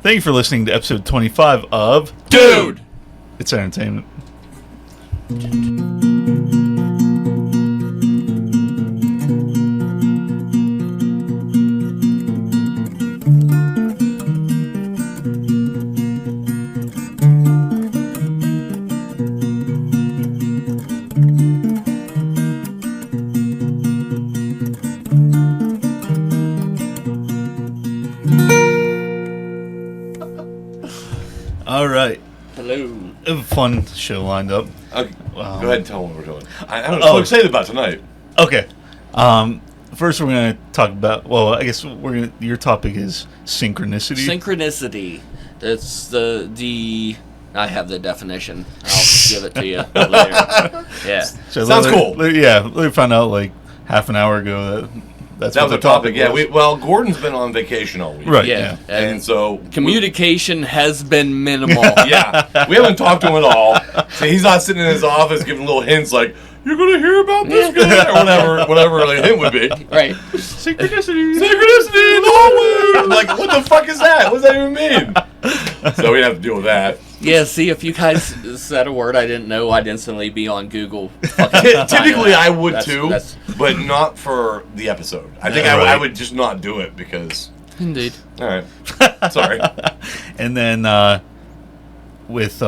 Thank you for listening to episode 25 of Dude! It's Entertainment. All right. Hello. A fun show lined up. Okay. Go ahead and tell them what we're doing. I'm so excited about tonight. Okay. First, we're going to talk about. Well, I guess your topic is synchronicity. Synchronicity. That's the. I have the definition. I'll give it to you later. Yeah. So Sounds cool. Yeah, we found out like half an hour ago that was the topic. Yeah. was. Gordon's been on vacation all week. Right. Yeah. And so communication has been minimal. Yeah. We haven't talked to him at all. So he's not sitting in his office giving little hints like, you're going to hear about this guy, or whatever the hint would be. Right. Synchronicity in the hallway. I'm like, what the fuck is that? What does that even mean? So we have to deal with that. Yeah, see, if you guys said a word I didn't know, I'd instantly be on Google. Typically, I would too, that's- but not for the episode. I think I would just not do it because. Indeed. All right. Sorry. And then with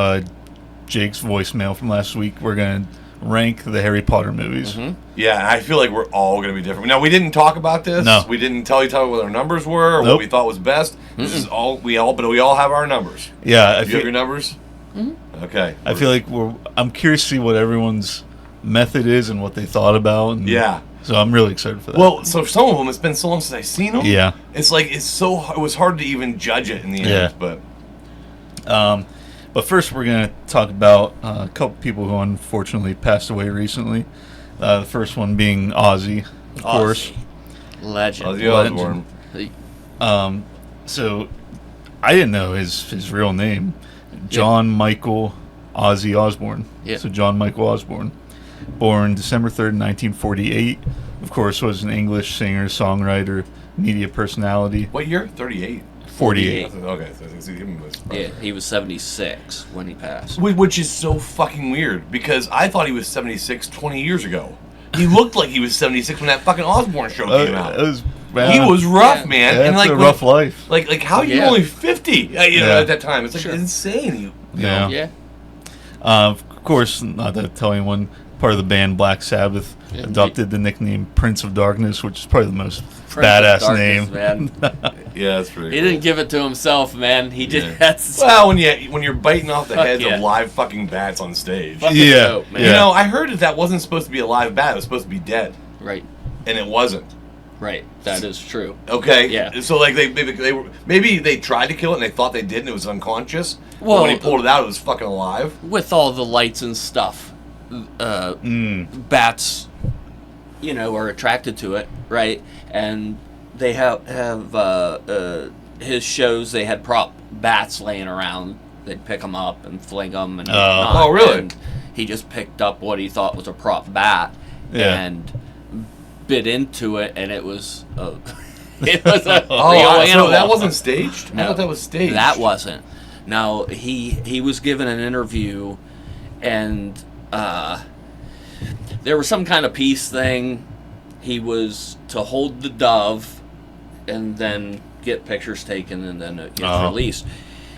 Jake's voicemail from last week, we're going to rank the Harry Potter movies. Mm-hmm. Yeah, I feel like we're all going to be different. Now, we didn't talk about this. No. We didn't tell each other what our numbers were or what we thought was best. This is all we all have our numbers. Yeah, You have your numbers? Mm-hmm. Okay. I feel like I'm curious to see what everyone's method is and what they thought about. And Yeah. So I'm really excited for that. Well, so some of them, it's been so long since I've seen them. Yeah. It's like it was hard to even judge it in the end. Yeah. But first, we're going to talk about a couple people who unfortunately passed away recently. The first one being Ozzy, of course. Legend. Ozzy Osbourne. So I didn't know his real name, John Michael Ozzy Osbourne. Yeah. So John Michael Osbourne, born December 3rd, 1948. Of course, was an English singer, songwriter, media personality. What year? 38. 48. Okay. So he was Yeah, he was 76 when he passed. Which is so fucking weird because I thought he was 76 20 years ago. He looked like he was 76 when that fucking Osbourne show came out. He was rough, man. Yeah, and it's a rough life. Like how are you only 50? At that time, it's like insane. Yeah. Yeah. Of course, not to tell anyone, part of the band Black Sabbath adopted the nickname Prince of Darkness, which is probably the most badass name. Man. Yeah, that's pretty. He didn't give it to himself, man. He did. Well, when you're biting off the heads yeah. of live fucking bats on stage. Yeah. Dope, man. You know, I heard that wasn't supposed to be a live bat. It was supposed to be dead, Right. and it wasn't. Right. That is true. Okay. Yeah. So like maybe they tried to kill it and they thought they did and it was unconscious. Well, but when he pulled it out, it was fucking alive. With all the lights and stuff, bats, are attracted to it, right? And they have his shows. They had prop bats laying around. They'd pick them up and fling them. And Oh, really? And he just picked up what he thought was a prop bat and bit into it, and it was a real animal. So that wasn't staged? No, I thought that was staged. That wasn't. Now he was given an interview, and there was some kind of peace thing. He was to hold the dove, and then get pictures taken, and then it gets released.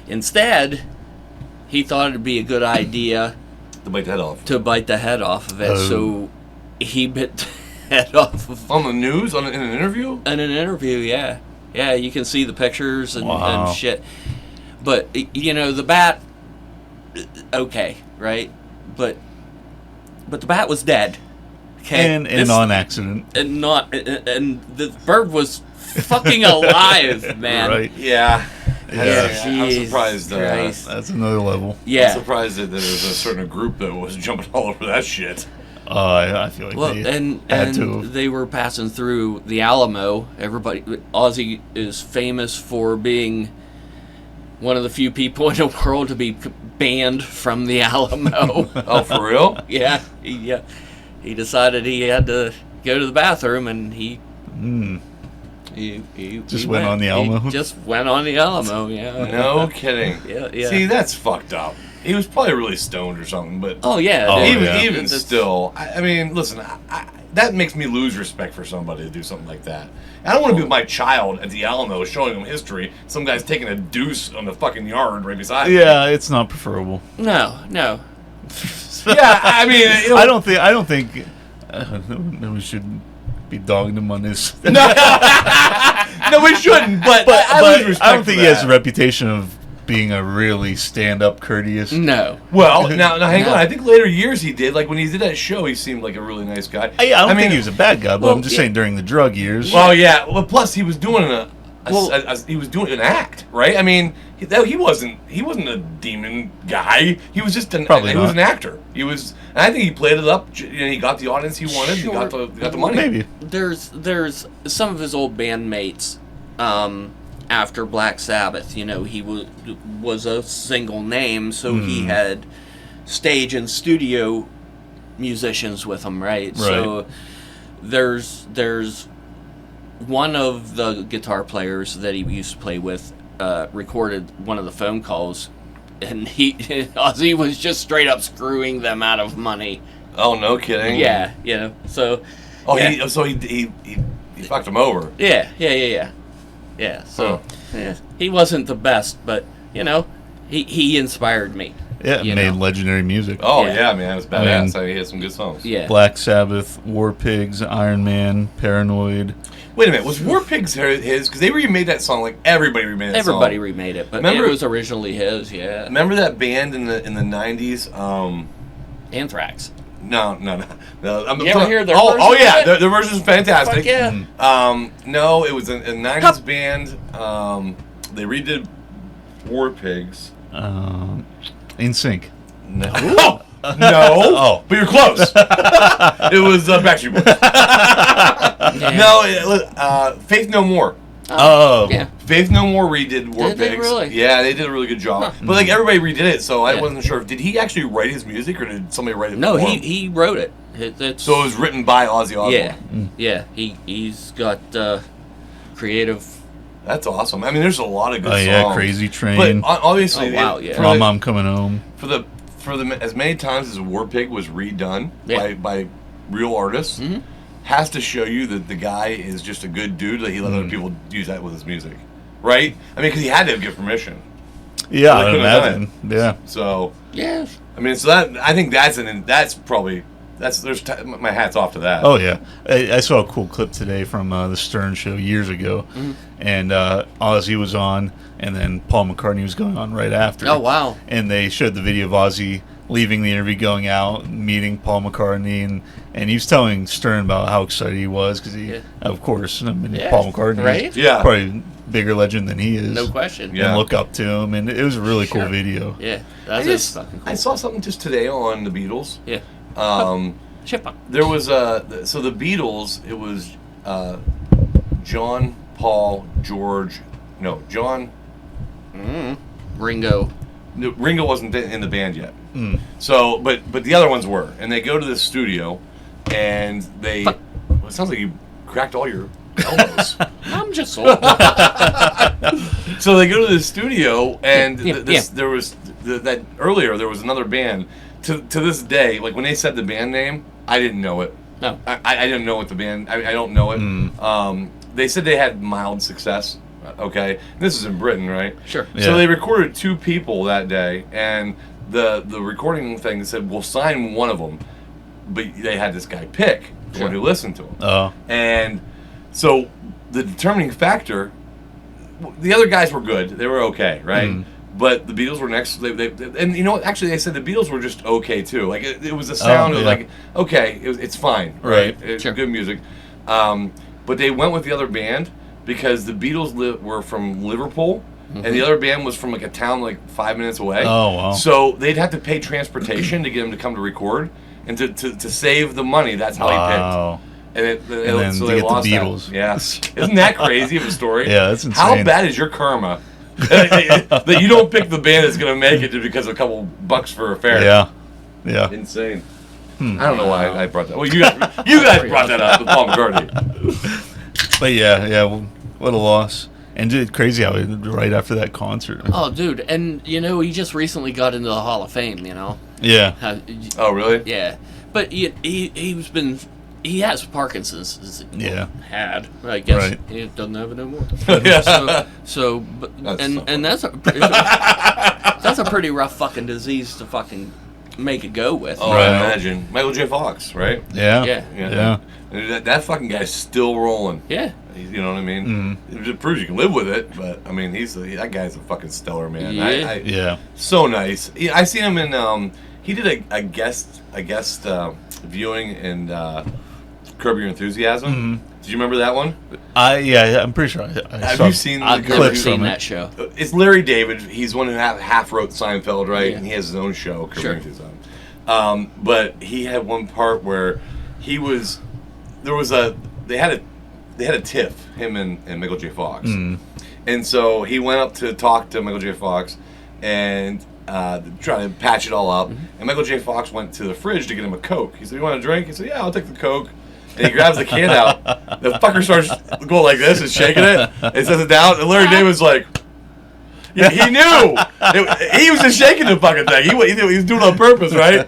Instead, he thought it'd be a good idea to bite the head off. To bite the head off of it. So he bit the head off of on the news, in an interview. In an interview, yeah. You can see the pictures and shit. But the bat, okay, right? But the bat was dead. Okay, and on accident, and the bird was fucking alive, man. Right? Yeah. I'm Geez surprised. That's another level. Yeah, I'm surprised that there was a certain group that was jumping all over that shit. I feel like they were passing through the Alamo. Ozzy is famous for being one of the few people in the world to be banned from the Alamo. Oh, for real? Yeah. He decided he had to go to the bathroom, and he He just went on the Alamo. He just went on the Alamo. Yeah. No kidding. Yeah. See, that's fucked up. He was probably really stoned or something, but even still, I mean, listen, that makes me lose respect for somebody to do something like that. I don't want to be with my child at the Alamo showing him history. Some guy's taking a deuce on the fucking yard right beside me. Yeah, it's not preferable. No. Yeah, I mean, I don't think we should be dogging him on this. No, we shouldn't. But I don't think he has a reputation of being a really stand-up, courteous. No. Well, now hang on. I think later years he did. Like when he did that show, he seemed like a really nice guy. I don't think he was a bad guy, but I'm just saying during the drug years. Well, yeah. Well, plus he was doing he was doing an act, right? I mean, he wasn't a demon guy. He was just he was an actor. He was, and I think he played it up. He got the audience he wanted. Sure. He got the money. Maybe there's some of his old bandmates. After Black Sabbath, he was a single name, so he had stage and studio musicians with him, right? So there's one of the guitar players that he used to play with recorded one of the phone calls, and Ozzy was just straight up screwing them out of money. Oh, no kidding. Yeah, so. Oh, yeah. He fucked him over. Yeah. Yeah, so he wasn't the best, but he inspired me. Yeah, made legendary music. Oh yeah, man, it was badass. He had some good songs. Yeah, Black Sabbath, War Pigs, Iron Man, Paranoid. Wait a minute, was War Pigs his? Because they remade that song. Like everybody remade that song. Everybody remade it, but it was originally his. Yeah. Remember that band in the '90s? Anthrax. No. You ever hear their version? Oh yeah, their version is fantastic. Fuck yeah. No, it was a '90s band. They redid War Pigs. In Sync. No. No. Oh, but you're close. It was Backstreet Boys. No, Faith No More. Oh. Yeah. Faith No More redid War Pigs. Did they really? Yeah, they did a really good job. Huh. But like everybody redid it, so I wasn't sure. Did he actually write his music, or did somebody write it? No, for him? he wrote it. So it was written by Ozzy Yeah, Osbourne. yeah. He's got creative. That's awesome. I mean, there's a lot of good songs. Oh yeah, Crazy Train. But obviously, Mom Coming Home. For the as many times as War Pig was redone by real artists. Mm-hmm. Has to show you that the guy is just a good dude, that he let other people use that with his music, right? I mean, because he had to give permission. Yeah, I imagine. Yeah. So. Yes. I mean, so that I think that's my hat's off to that. Oh yeah, I saw a cool clip today from the Stern Show years ago, and Ozzy was on, and then Paul McCartney was going on right after. Oh wow! And they showed the video of Ozzy leaving the interview, going out, meeting Paul McCartney, and he was telling Stern about how excited he was because of course, Paul McCartney, right? Yeah, probably bigger legend than he is, no question. Yeah, and look up to him, and it was a really cool video. Yeah, that's fucking cool. I saw something just today on the Beatles. Yeah. There was so the Beatles. It was John, Paul, George. No, John. Ringo. No, Ringo wasn't in the band yet. So, but the other ones were, and they go to the studio, and they. Well, it sounds like you cracked all your elbows. I'm just old. So they go to the studio, and there was that earlier. There was another band. To this day, like when they said the band name, I didn't know it. No, I didn't know what the band. I don't know it. They said they had mild success. Okay, this is in Britain, right? Sure. Yeah. So they recorded 2 people that day, and the recording thing said we'll sign one of them, but they had this guy pick one who listened to him. Oh. And so the determining factor, the other guys were good. They were okay, right? But the Beatles were next. And you know what? Actually, they said the Beatles were just okay too. Like it was a sound of like okay, it's fine, right? It's good music. But they went with the other band because the Beatles were from Liverpool, and the other band was from like a town like 5 minutes away. Oh wow! So they'd have to pay transportation to get them to come to record, and to save the money, that's how he picked. And then so they lost the Beatles. That. Yeah, isn't that crazy of a story? Yeah, that's insane. How bad is your karma? That you don't pick the band that's going to make it because of a couple bucks for a fare. Yeah. Insane. I don't know why I brought that. Well, you guys brought that up with Paul McCartney. But yeah, what a loss. And it's crazy how right after that concert. Oh, dude, and he just recently got into the Hall of Fame. Yeah. Oh, really? Yeah, but he has Parkinson's. Had, I guess. Right. He doesn't have it anymore. Yeah. That's a pretty rough fucking disease to fucking make a go with. Oh, Right. I imagine. Michael J. Fox, right? Yeah. Yeah. And that fucking guy's still rolling. Yeah. You know what I mean? It just proves you can live with it, but I mean, that guy's a fucking stellar man. Yeah. Yeah. So nice. I seen him in. He did a guest viewing in Curb Your Enthusiasm. Did you remember that one? I'm pretty sure I Have saw you seen I've the never clips seen from that it. show. It's Larry David. He's one who half wrote Seinfeld, right? Yeah. And he has his own show, Curb Your Sure. Enthusiasm. But he had one part where they had a tiff, him and Michael J. Fox. And so he went up to talk to Michael J. Fox and try to patch it all up. And Michael J. Fox went to the fridge to get him a Coke. He said, "You want a drink?" He said, "Yeah, I'll take the Coke." And he grabs the can out. The fucker starts going like this and shaking it. And sets it down. And Larry David's like, he knew. He was just shaking the fucking thing. He was doing it on purpose, right?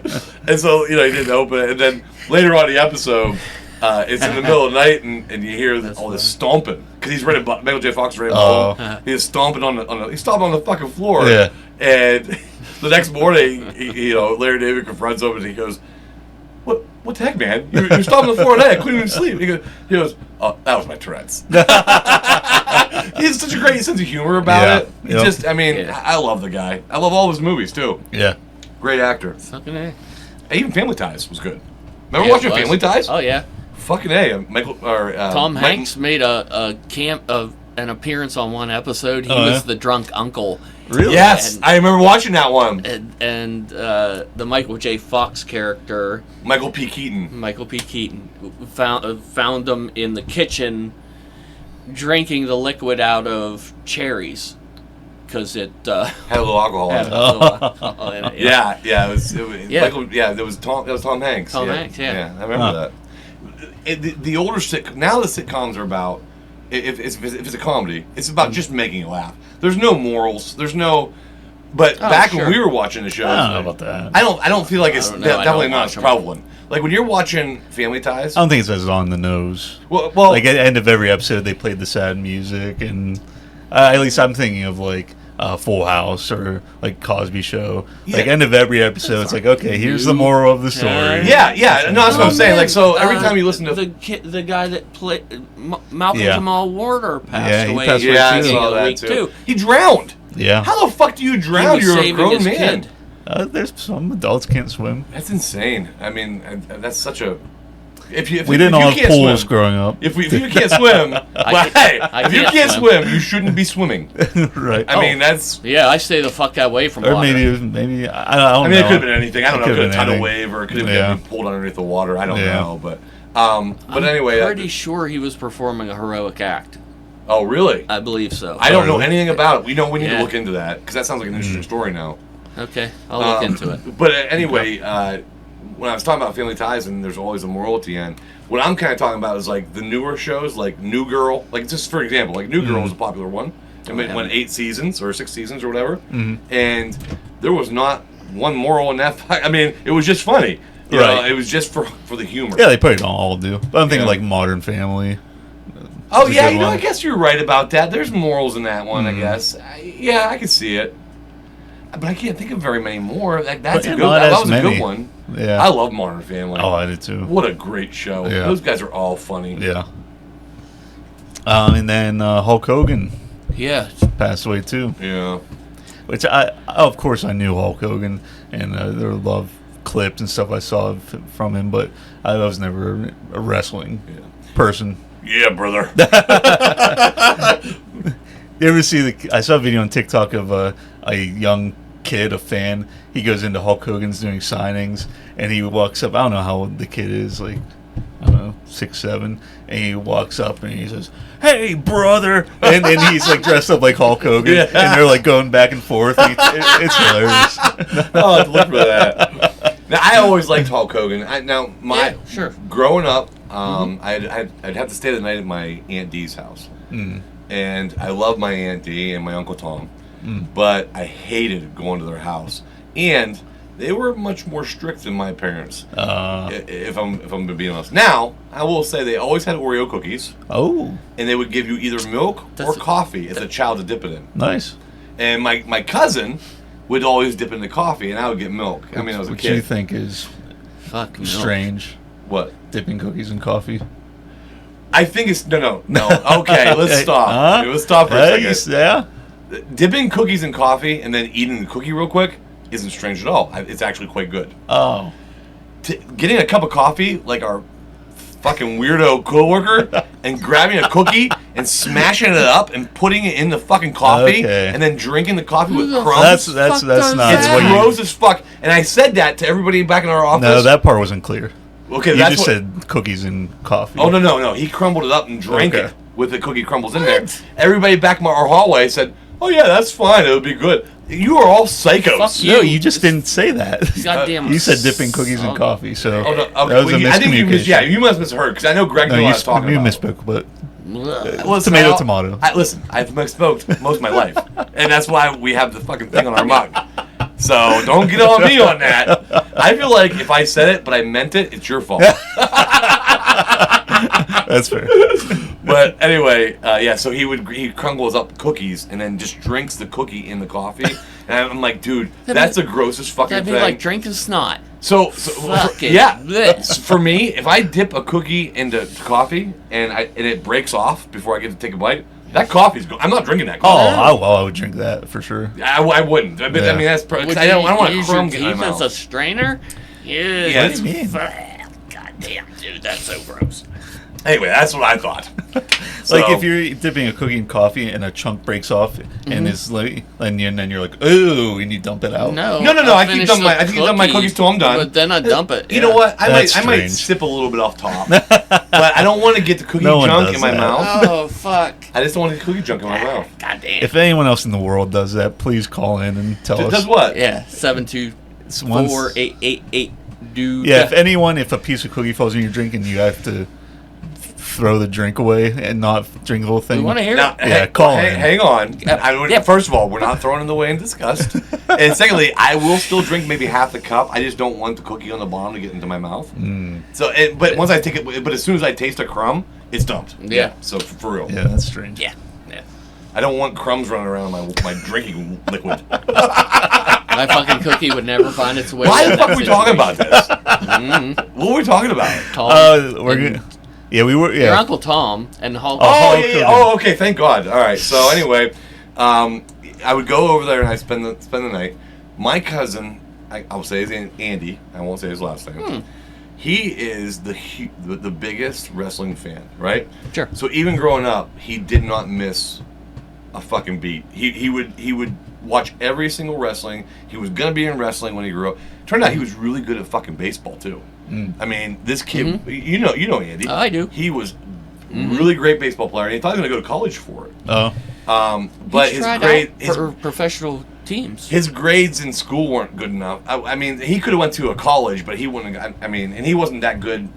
And so, he didn't open it. And then later on in the episode, it's in the middle of the night, and you hear all this stomping. Because he's ready, Michael J. Fox is ready to he's stomping he's stomping on the fucking floor. Yeah. And the next morning, Larry David confronts him and he goes, What the heck, man? You're stomping on the floor at night. I couldn't even sleep. He goes, "Oh, that was my Tourette's." He has such a great sense of humor about it. It's I love the guy. I love all of his movies, too. Yeah. Great actor. Fucking A. Even Family Ties was good. Remember watching Family Ties? Oh, yeah. Fucking A. Tom Hanks made an appearance on one episode. He was the drunk uncle. Really? Yes, I remember watching that one. And the Michael J. Fox character, Michael P. Keaton, found him in the kitchen drinking the liquid out of cherries because it had a little alcohol in had it. a little alcohol in it. Yeah, it was Yeah. that was Tom Hanks. Tom Hanks, yeah. I remember that. The older now the sitcoms are about, if it's a comedy, it's about just making you laugh. There's no morals. There's no. But back when we were watching the shows, I don't know about that. I don't feel like it's I don't know. I definitely don't not watch as them. prevalent. Like when you're watching Family Ties. I don't think it's as on the nose. Well, Like at the end of every episode, they played the sad music, and at least I'm thinking of like Full House or like Cosby Show. Like end of every episode, it's like, okay, here's the moral of the story. yeah. No, that's what I'm saying. Like, so every time you listen to the guy that played Malcolm-Jamal Warner passed away. Passed away I too. saw the that week too. He drowned. Yeah. How the fuck do you drown? was You're a saving grown his man. kid. There's some adults can't swim. That's insane. I mean, that's such a. If We didn't all you have can't pools swim, growing up. if you can't swim, well, hey, if you can't swim, you shouldn't be swimming. Right. I mean, that's. Yeah, I stay the fuck away from Or water. maybe I don't I mean, know. it could have been anything. I don't know. It could have been a tidal anything. wave, or it could have Yeah. been pulled underneath the water. I don't Yeah. know, but anyway. I'm pretty sure he was performing a heroic act. Oh, really? I believe so. I don't know anything about it. We need Yeah. to look into that because that sounds like an interesting story now. Okay, I'll look into it. But anyway, when I was talking about Family Ties and there's always a moral at the end, what I'm kind of talking about is like the newer shows, like New Girl. Like just for example, like New Girl was a popular one. It went 8 seasons or 6 seasons or whatever, and there was not one moral in that. I mean, it was just funny. You know, it was just for the humor. Yeah, they probably don't all do. But I'm thinking like Modern Family. Oh It's a yeah, good one. I guess you're right about that. There's morals in that one, I guess. Yeah, I can see it. But I can't think of very many more. That's But a good. not That as was a many. good one. Yeah. I love Modern Family. Oh, I did too. What a great show. Yeah. Those guys are all funny. Yeah. And then Hulk Hogan Yeah, passed away too. Yeah. Which of course, I knew Hulk Hogan, and there were a lot of clips and stuff I saw from him, but I was never a wrestling person. Yeah, brother. You ever see I saw a video on TikTok of a young kid, a fan. He goes into Hulk Hogan's doing signings, and he walks up. I don't know how old the kid is, like, I don't know, 6, 7. And he walks up and he says, "Hey, brother!" And he's like dressed up like Hulk Hogan, and they're like going back and forth. It's hilarious. I'll have to look for that. Now, I always liked Hulk Hogan. sure. Growing up, I'd have to stay the night at my Aunt Dee's house. and I love my Aunt Dee and my Uncle Tom, but I hated going to their house. And they were much more strict than my parents. If I'm being honest. Now, I will say they always had Oreo cookies. Oh. And they would give you either milk or coffee as a child to dip it in. Nice. And my cousin would always dip into coffee, and I would get milk. I mean, I was a kid. What do you think is strange? What? Dipping cookies in coffee? I think it's no. Okay, let's stop. Let's stop for a second. Yeah. Dipping cookies in coffee and then eating the cookie real quick isn't strange at all. It's actually quite good. Oh. Getting a cup of coffee like our fucking weirdo coworker and grabbing a cookie and smashing it up and putting it in the fucking coffee and then drinking the coffee with crumbs. That's not it's gross as fuck. And I said that to everybody back in our office. No, that part wasn't clear. Okay, you just said cookies and coffee. Oh no! He crumbled it up and drank it with the cookie crumbles in there. Everybody back in our hallway said, "Oh yeah, that's fine. It'll be good." You are all psychos. Fuck No, you just didn't say that. Goddamn. You said dipping cookies in coffee, so that was a I think miscommunication. you must have misheard because I know Greg knew what I was talking about. You misspoke, but Listen, tomato. Listen, I've misspoke most of my life, and that's why we have the fucking thing on our mug. So don't get on me on that. I feel like if I said it but I meant it, it's your fault. That's fair. But anyway, so he crumbles up cookies and then just drinks the cookie in the coffee. And I'm like, dude, that's the grossest fucking thing. That'd be like drinking snot. So yeah. For me, if I dip a cookie into coffee and it breaks off before I get to take a bite, that coffee's I'm not drinking that coffee. I would drink that for sure. I wouldn't. I mean, that's I don't want a crumb in my mouth. A strainer? Yeah. What do you mean? God damn, dude, that's so gross. Anyway, that's what I thought. Like if you're dipping a cookie in coffee and a chunk breaks off and it's like, and then you're like, ooh, and you dump it out. No. I keep dumping my cookies till I'm done. But then I dump it. You know what? I might strange. sip a little bit off top, but I don't want to get the cookie junk in my mouth. Oh fuck! I just don't want the cookie junk in my mouth. God damn. If anyone else in the world does that, please call in and tell us. Does what? Yeah, 724-888 dude. Yeah, if a piece of cookie falls in your drink and you have to throw the drink away and not drink the whole thing. We want to hear it. Yeah, call in. Hang on. First of all, we're not throwing it away in disgust. And secondly, I will still drink maybe half the cup. I just don't want the cookie on the bottom to get into my mouth. So, but once I take it, but as soon as I taste a crumb, it's dumped. Yeah. So for real. Yeah, that's strange. Yeah. I don't want crumbs running around my drinking liquid. My fucking cookie would never find its way. Why the fuck are we talking about this? What were we talking about? We're good. Yeah, we were. Yeah. Your Uncle Tom and Hulk. Oh, okay. Thank God. All right. So anyway, I would go over there and I spend the night. My cousin, I'll say his name, Andy. I won't say his last name. He is the biggest wrestling fan, right? Sure. So even growing up, he did not miss a fucking beat. He would watch every single wrestling. He was gonna be in wrestling when he grew up. Turned out he was really good at fucking baseball too. I mean, this kid, you know Andy. Oh, I do. He was really great baseball player, and he thought he was gonna go to college for it. But his professional teams. His grades in school weren't good enough. I mean, he could have went to a college, but he wouldn't. I mean, and he wasn't that good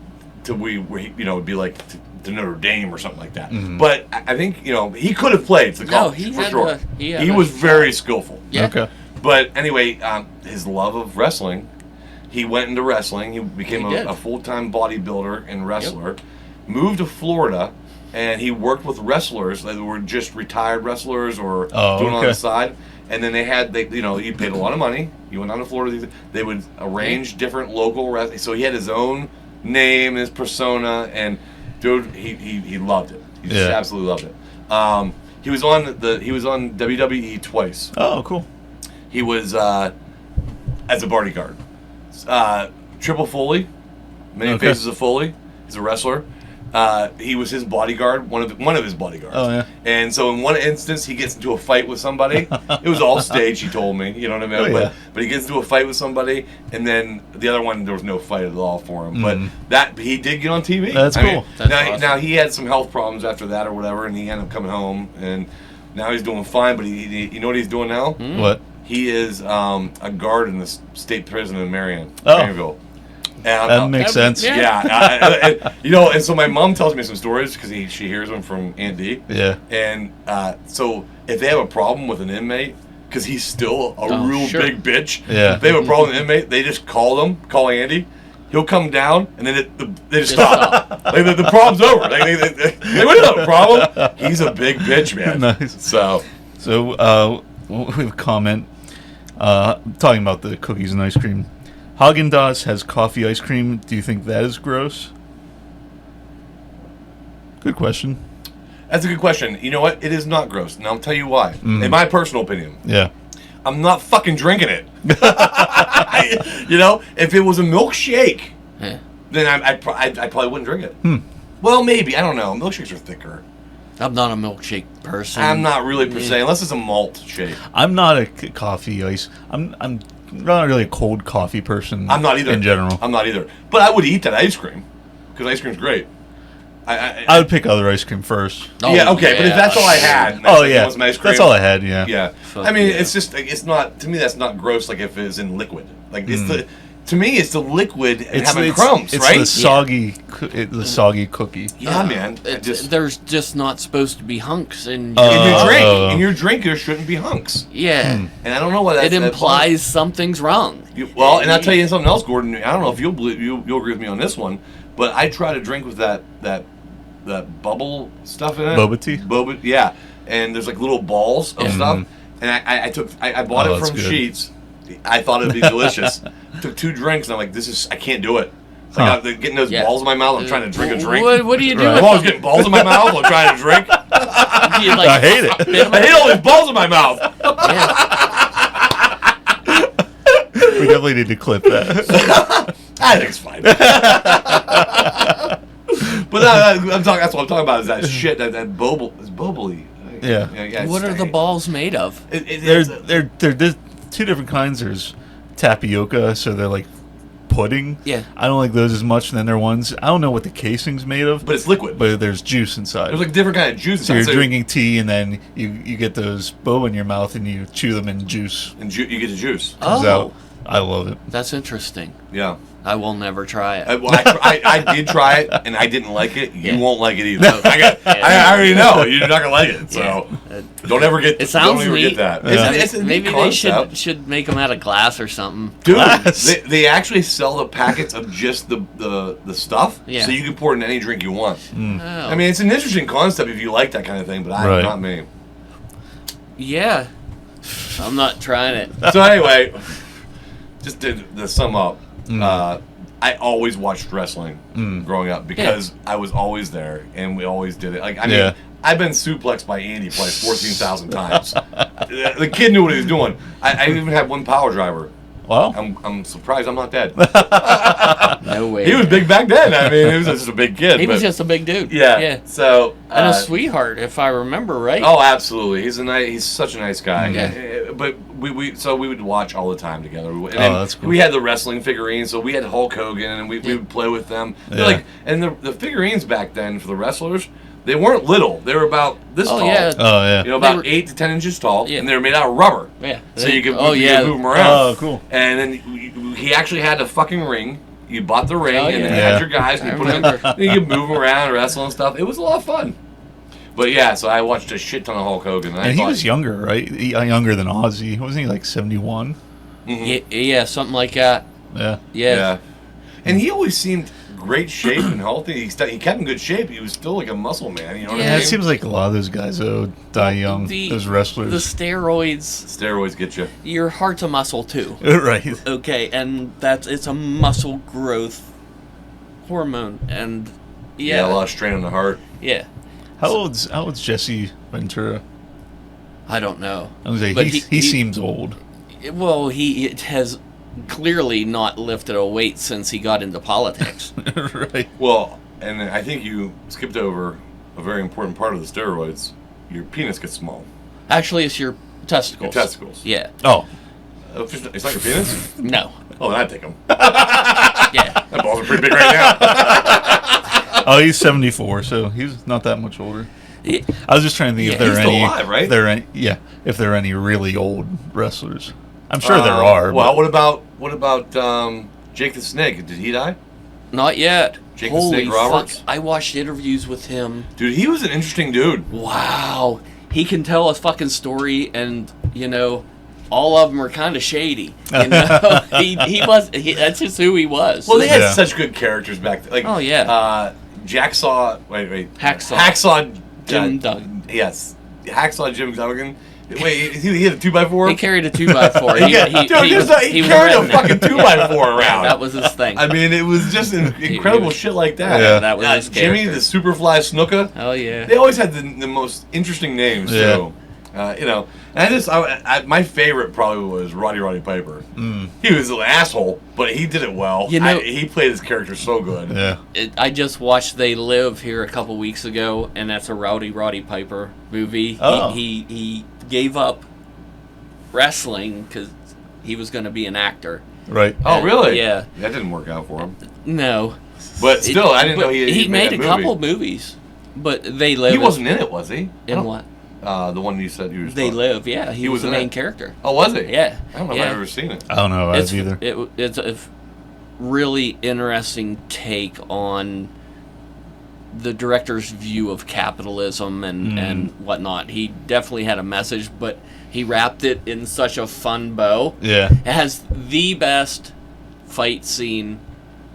to where he, would be like to Notre Dame or something like that. But I think he could have played for college for sure. He was very skillful. Yeah. Okay. But anyway, his love of wrestling, he went into wrestling. He became a full-time bodybuilder and wrestler. Yep. Moved to Florida, and he worked with wrestlers that were just retired wrestlers or doing on the side. And then he paid a lot of money. He went down to Florida. They would arrange different local wrestling. So he had his own name, his persona, and dude, he loved it. He just absolutely loved it. He was on WWE twice. Oh, cool. He was as a bodyguard. Triple Foley, Many Faces of Foley. He's a wrestler. He was his bodyguard, one of his bodyguards. Oh, yeah. And so in one instance, he gets into a fight with somebody. It was all staged, he told me. You know what I mean? But he gets into a fight with somebody, and then the other one, there was no fight at all for him. But he did get on TV. That's cool. Now he had some health problems after that or whatever, and he ended up coming home, and now he's doing fine. But you know what he's doing now? What? He is a guard in the state prison in Marionville. That makes sense. Yeah. And so my mom tells me some stories because she hears them from Aunt D. Yeah. And so if they have a problem with an inmate, because he's still a real big bitch, if they have a problem with an inmate, they just call Andy. He'll come down, and then they just stop. Like, the problem's over. Like, they wouldn't have a problem. He's a big bitch, man. Nice. So we have a comment talking about the cookies and ice cream. Haagen-Dazs has coffee ice cream. Do you think that is gross? Good question. That's a good question. You know what? It is not gross, and I'll tell you why. In my personal opinion. Yeah. I'm not fucking drinking it. If it was a milkshake, then I probably wouldn't drink it. Well, maybe. I don't know. Milkshakes are thicker. I'm not a milkshake person. I'm not really per se, unless it's a malt shake. I'm not a coffee ice. I'm not really a cold coffee person. I'm not either. In general. I'm not either. But I would eat that ice cream because ice cream's great. I would pick other ice cream first. But if that's all I had, some ice cream, that's all I had. Yeah. Yeah. It's just it's not, to me, that's not gross. Like if it's in liquid, like to me it's the liquid and having crumbs, right? It's the soggy cookie. Yeah, man. There's just not supposed to be hunks in your drink. In your drink, there shouldn't be hunks. Yeah. And I don't know why that. It implies something's wrong. And I'll tell you something else, Gordon. I don't know if you'll agree with me on this one, but I try to drink with that bubble stuff in it. Boba tea? Boba, yeah. And there's like little balls of stuff. And I bought it from Sheetz. I thought it'd be delicious. Took 2 drinks and I'm like, I can't do it. It's like I'm getting those balls in my mouth. I'm trying to drink a drink. What do you do? I'm always getting balls in my mouth while trying to drink. I hate it. I hate all these balls in my mouth. We definitely need to clip that. I think it's fine. But that's what I'm talking about is that shit, that bobbly. Yeah. What are the balls made of? They're 2 different kinds. There's tapioca, so they're like pudding. Yeah. I don't like those as much. And then there are ones, I don't know what the casing's made of. But it's liquid. But there's juice inside. There's like different kind of juice inside. So you're drinking tea and then you get those boba in your mouth and you chew them in juice. And you get the juice. Comes out. I love it. That's interesting. Yeah. I will never try it. I did try it, and I didn't like it. You won't like it either. I already know you're not gonna like it. So don't ever get. It sounds don't ever neat. Get that. Yeah. It's a Maybe neat they concept. should make them out of glass or something. Dude, they actually sell the packets of just the stuff, so you can pour it in any drink you want. Oh. I mean, it's an interesting concept if you like that kind of thing, but not me. Yeah, I'm not trying it. So anyway, just to sum up. I always watched wrestling growing up because I was always there and we always did it. Like I mean, I've been suplexed by Andy probably 14,000 times. The kid knew what he was doing. I even had one power driver. Wow. I'm surprised I'm not dead. No way. He was big back then. I mean, he was just a big kid. He was just a big dude. Yeah. So and a sweetheart, if I remember right. Oh, absolutely. He's such a nice guy. Yeah. But we would watch all the time together. And that's cool. We had the wrestling figurines, so we had Hulk Hogan, and we would play with them. Yeah. And the figurines back then for the wrestlers, they weren't little. They were about this tall. Yeah. Oh yeah. About 8 to 10 inches tall, and they were made out of rubber. Yeah. So you could move them around. Oh, cool. And then he actually had a fucking ring. You bought the ring, and then you had your guys, and you could move them around, wrestle and stuff. It was a lot of fun. But yeah, so I watched a shit ton of Hulk Hogan. And he was younger, right? Younger than Ozzy. Wasn't he like 71? Mm-hmm. Yeah, something like that. Yeah. And he always seemed great shape and healthy. He kept in good shape. He was still like a muscle man. You know what I mean? It seems like a lot of those guys die young. Those wrestlers. The steroids. Steroids get you. Your heart's a muscle too. Right. Okay, and it's a muscle growth hormone, and a lot of strain on the heart. Yeah. How old's Jesse Ventura? I don't know. I was like, he seems old. Well, he has clearly not lifted a weight since he got into politics. Right. Well, and I think you skipped over a very important part of the steroids. Your penis gets small. Actually, it's your testicles. Your testicles. Yeah. Oh. It's not your penis? No. Oh, then I'd take them. Yeah. That balls are pretty big right now. Oh, he's 74, so he's not that much older. Yeah. I was just trying to think if there are still any. Alive, right? If there are any really old wrestlers. I'm sure there are. Well, what about Jake the Snake, did he die? Not yet. Jake the Holy Snake Roberts? fuck! I watched interviews with him. Dude, he was an interesting dude. Wow, he can tell a fucking story, and all of them are kind of shady. That's just who he was. Well, they had such good characters back then. Like, oh yeah. Jacksaw. Wait. Hacksaw. Jim Duggan. Yes, Hacksaw Jim Duggan. Wait, he had a 2x4? He carried a 2x4. He carried a fucking 2x4 around. That was his thing. I mean, it was just incredible shit like that. Yeah, that was his Jimmy, character. the Superfly Snuka. Oh yeah. They always had the most interesting names too. And my favorite probably was Roddy Piper. He was an asshole, but he did it well. He played his character so good. Yeah. I just watched They Live here a couple weeks ago, and that's a Roddy Piper movie. Oh. He gave up wrestling because he was going to be an actor. Right. Oh, really? Yeah. That didn't work out for him. No. But still, I didn't know he made a movie. couple movies. But They Live. He wasn't in it, was he? In what? The one you said you were. They Live. Yeah, he was the main character. Oh, was he? Yeah. I don't know if I've ever seen it. I don't know either. It's a really interesting take on the director's view of capitalism and whatnot. He definitely had a message, but he wrapped it in such a fun bow. Yeah. It has the best fight scene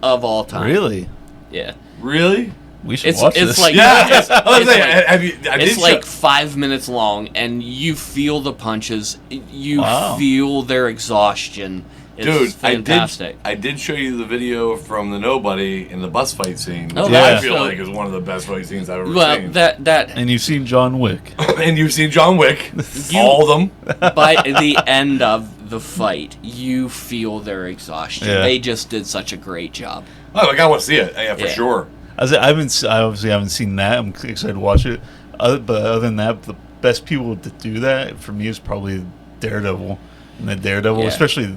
of all time. Really? Yeah. Really? We should watch this. Like, yeah. It's like 5 minutes long, and you feel the punches. You feel their exhaustion. It's Dude, fantastic. I did show you the video from the Nobody in the bus fight scene. Oh, Which yeah. I feel like is one of the best fight scenes I've ever seen. That And you've seen John Wick. And you've seen John Wick. All of them. By the end of the fight, you feel their exhaustion. Yeah. They just did such a great job. Oh, I want to see it. Yeah, for Yeah. sure. I obviously haven't seen that. I'm excited to watch it. But other than that, the best people to do that for me is probably Daredevil. And the Daredevil, especially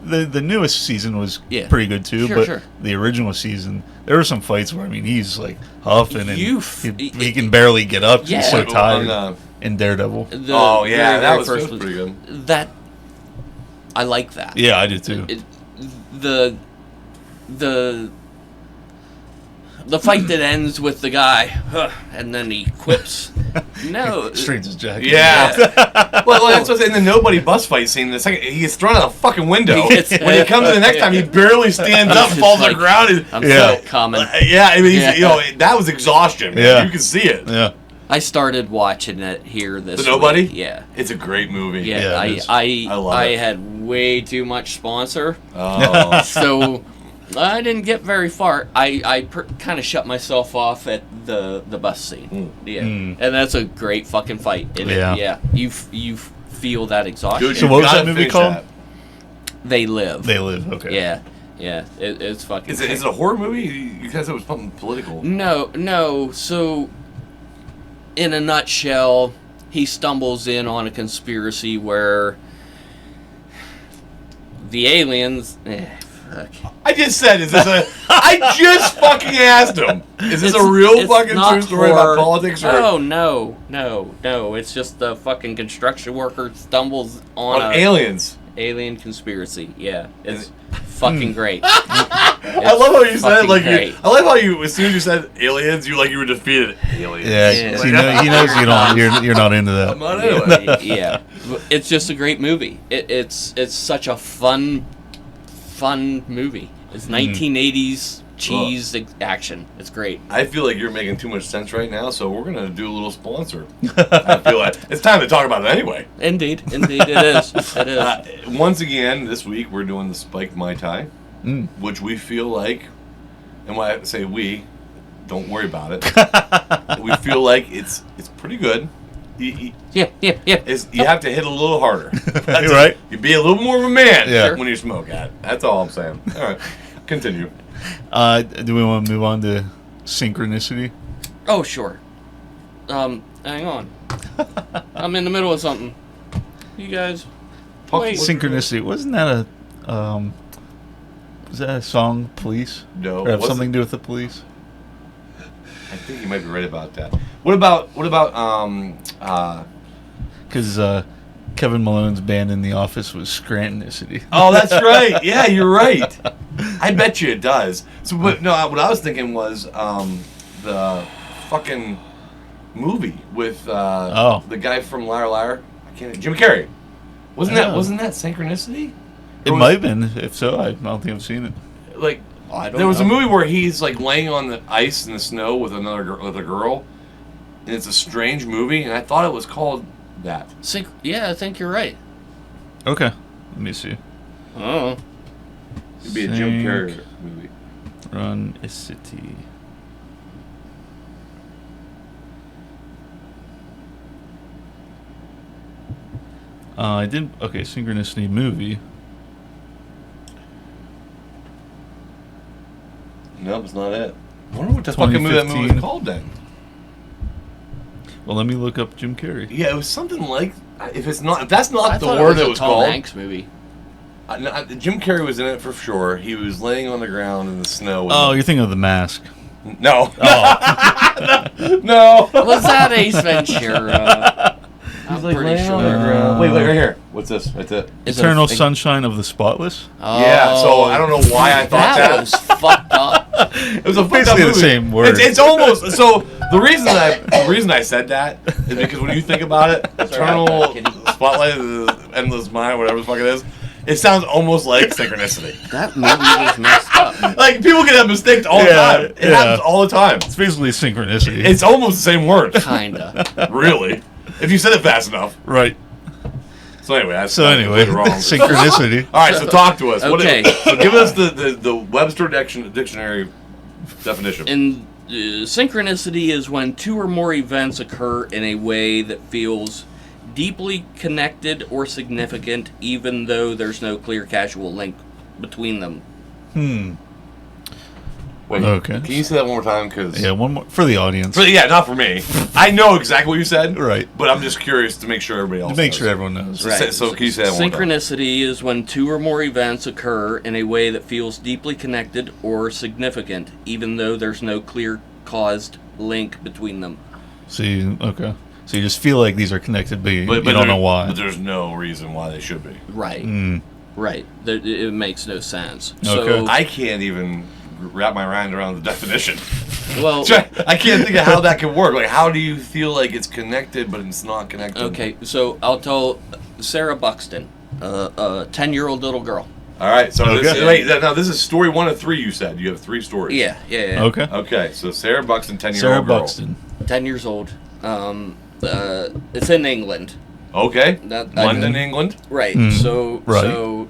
the newest season was pretty good too. But the original season, there were some fights where he's like huffing and he can barely get up. He's so tired. In Daredevil. That was pretty good. That I like that. Yeah, I do too. The fight that ends with the guy, and then he quips. No, straightens his jacket. Yeah. well, that's what's in the Nobody bus fight scene. The second he gets thrown out a fucking window. When he comes in the next time, he barely stands up, and falls on the ground. I'm so common. That was exhaustion. Man. Yeah, you can see it. Yeah. I started watching it here this week. The Nobody? Yeah. It's a great movie. Yeah, I love it. I had way too much sponsor. Oh. So I didn't get very far. I kind of shut myself off at the bus scene. And that's a great fucking fight. You feel that exhaustion. Dude, so what was that movie called? They Live. They Live. Okay. Yeah. It's fucking. Is it a horror movie? You guys said it was something political. No. So, in a nutshell, he stumbles in on a conspiracy where the aliens. I just said, is this a... I just fucking asked him. Is this a real fucking true story about politics? Or... Oh, no. It's just the fucking construction worker stumbles on aliens. Alien conspiracy. Yeah. It's fucking great. I love how you said it. I love how you, as soon as you said aliens, you were defeated. Aliens. Yeah. He knows you're not into that. I'm not into it. Yeah. It's just a great movie. It's such a fun movie. It's 1980s cheese action. It's great. I feel like you're making too much sense right now, so we're gonna do a little sponsor. I feel like it's time to talk about it anyway. Indeed, it is. It is. Once again, this week we're doing the Spiked Mai Tai, which we feel like, and when I say we, don't worry about it. We feel like it's pretty good. Yeah. You have to hit a little harder. Right? You be a little more of a man when you smoke at. That's all I'm saying. All right, continue. Do we want to move on to Synchronicity? Oh, sure. Hang on. I'm in the middle of something. You guys. Wait. Synchronicity. Wasn't that was that a song, Police? No. Or have something to do with the police? I think you might be right about that. What about because Kevin Malone's band in The Office was Scrantonicity. Oh, that's right. Yeah, you're right. I bet you it does. So, but no, what I was thinking was the fucking movie with the guy from Liar Liar. Jim Carrey. Wasn't that Synchronicity? It might have been. If so, I don't think I've seen it. Like, I don't there was know. a movie where he's like laying on the ice in the snow with a girl, and it's a strange movie, and I thought it was called that. Yeah, I think you're right. Okay. Let me see. Oh. It'd be a Jim Carrey movie. Synchronicity. I didn't. Okay, Synchronicity movie. Nope, it's not it. I wonder what the fucking movie that movie was 2015. called then. Well, let me look up Jim Carrey. Yeah, it was something like if that's not I the thought word it it was was a Tom called. Hanks movie. Jim Carrey was in it for sure. He was laying on the ground in the snow. Oh, you're thinking of The Mask. No. Oh. No. Was that Ace Ventura? I'm He's like pretty laying sure. on the ground. Wait, right here. What's this? Right there. Is Eternal it a- Sunshine of the Spotless. Oh, Yeah, so I don't know why I thought that. was fucked up. It was a fucked up Basically the movie. same word. It's almost so. The reason I said that is because when you think about it, Eternal Spotlight, Endless Mind, whatever the fuck it is, it sounds almost like Synchronicity. That movie was messed up. Like people get that mistake all the Yeah, time. It happens all the time. It's basically Synchronicity. It's almost the same word. Kinda. Really, if you said it fast enough. right. So anyway, wrong. Synchronicity. All right, so talk to us. Okay. So give us the Webster dictionary definition. And synchronicity is when two or more events occur in a way that feels deeply connected or significant, even though there's no clear causal link between them. Wait, Okay. Can you say that one more time? Cause Yeah, one more for the audience. yeah, not for me. I know exactly what you said. Right. But I'm just curious to make sure everybody else To make knows. sure everyone knows. So can you say that one more time? Synchronicity is when two or more events occur in a way that feels deeply connected or significant, even though there's no clear caused link between them. So you just feel like these are connected, but you don't there- know why. But there's no reason why they should be. Right. Right. It makes no sense. Okay. So, I can't even wrap my mind around the definition. well, I can't think of how that could work. Like, how do you feel like it's connected, but it's not connected? okay, so I'll tell Sarah Buxton, a 10-year-old little girl. All right. So Okay. now this is story 1 of 3. You said you have 3 stories. Yeah. Okay. Okay. So Sarah Buxton, 10-year-old Sarah girl. Buxton. 10 years old. It's in England. Okay. That- London, England. Right. Mhm. So Right. so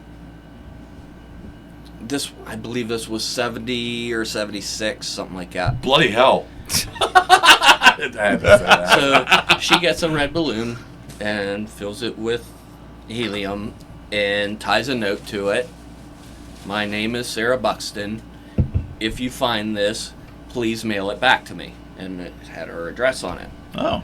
I believe this was 70 or 76, something like that. Bloody hell. I had to say that. So she gets a red balloon and fills it with helium and ties a note to it. My name is Sarah Buxton. If you find this, please mail it back to me. And it had her address on it. Oh,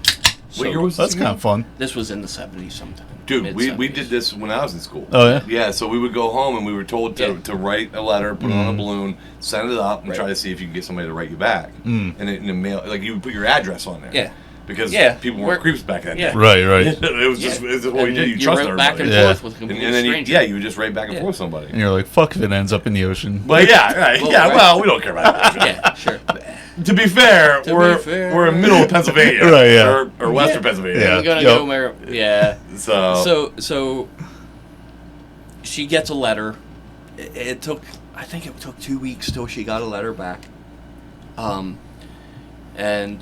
So What year was that's this kind of fun. this was in the 70s sometime. Dude, we Mid-70s. did this when I was in school. Oh yeah. Yeah, so we would go home and we were told to, Yeah. to write a letter, put it on a balloon, send it up, and Right. try to see if you could get somebody to write you back. And in the mail, like you would put your address on there. Yeah. Because Yeah. people We're- weren't creeps back then. Yeah. Right. Right. it was just what And you did. You you trust wrote back and everybody. Yeah. forth with a And complete then stranger. you would just write back and Yeah. forth with somebody. And you're like, fuck if it ends up in the ocean. But yeah, right. Well, yeah. right. Well, we don't care about that. Yeah, sure. To be fair, we're in middle of Pennsylvania, Right, yeah. or western Pennsylvania. Yeah. I'm gonna Yep. go where. Yeah. So So she gets a letter. I think it took 2 weeks till she got a letter back. And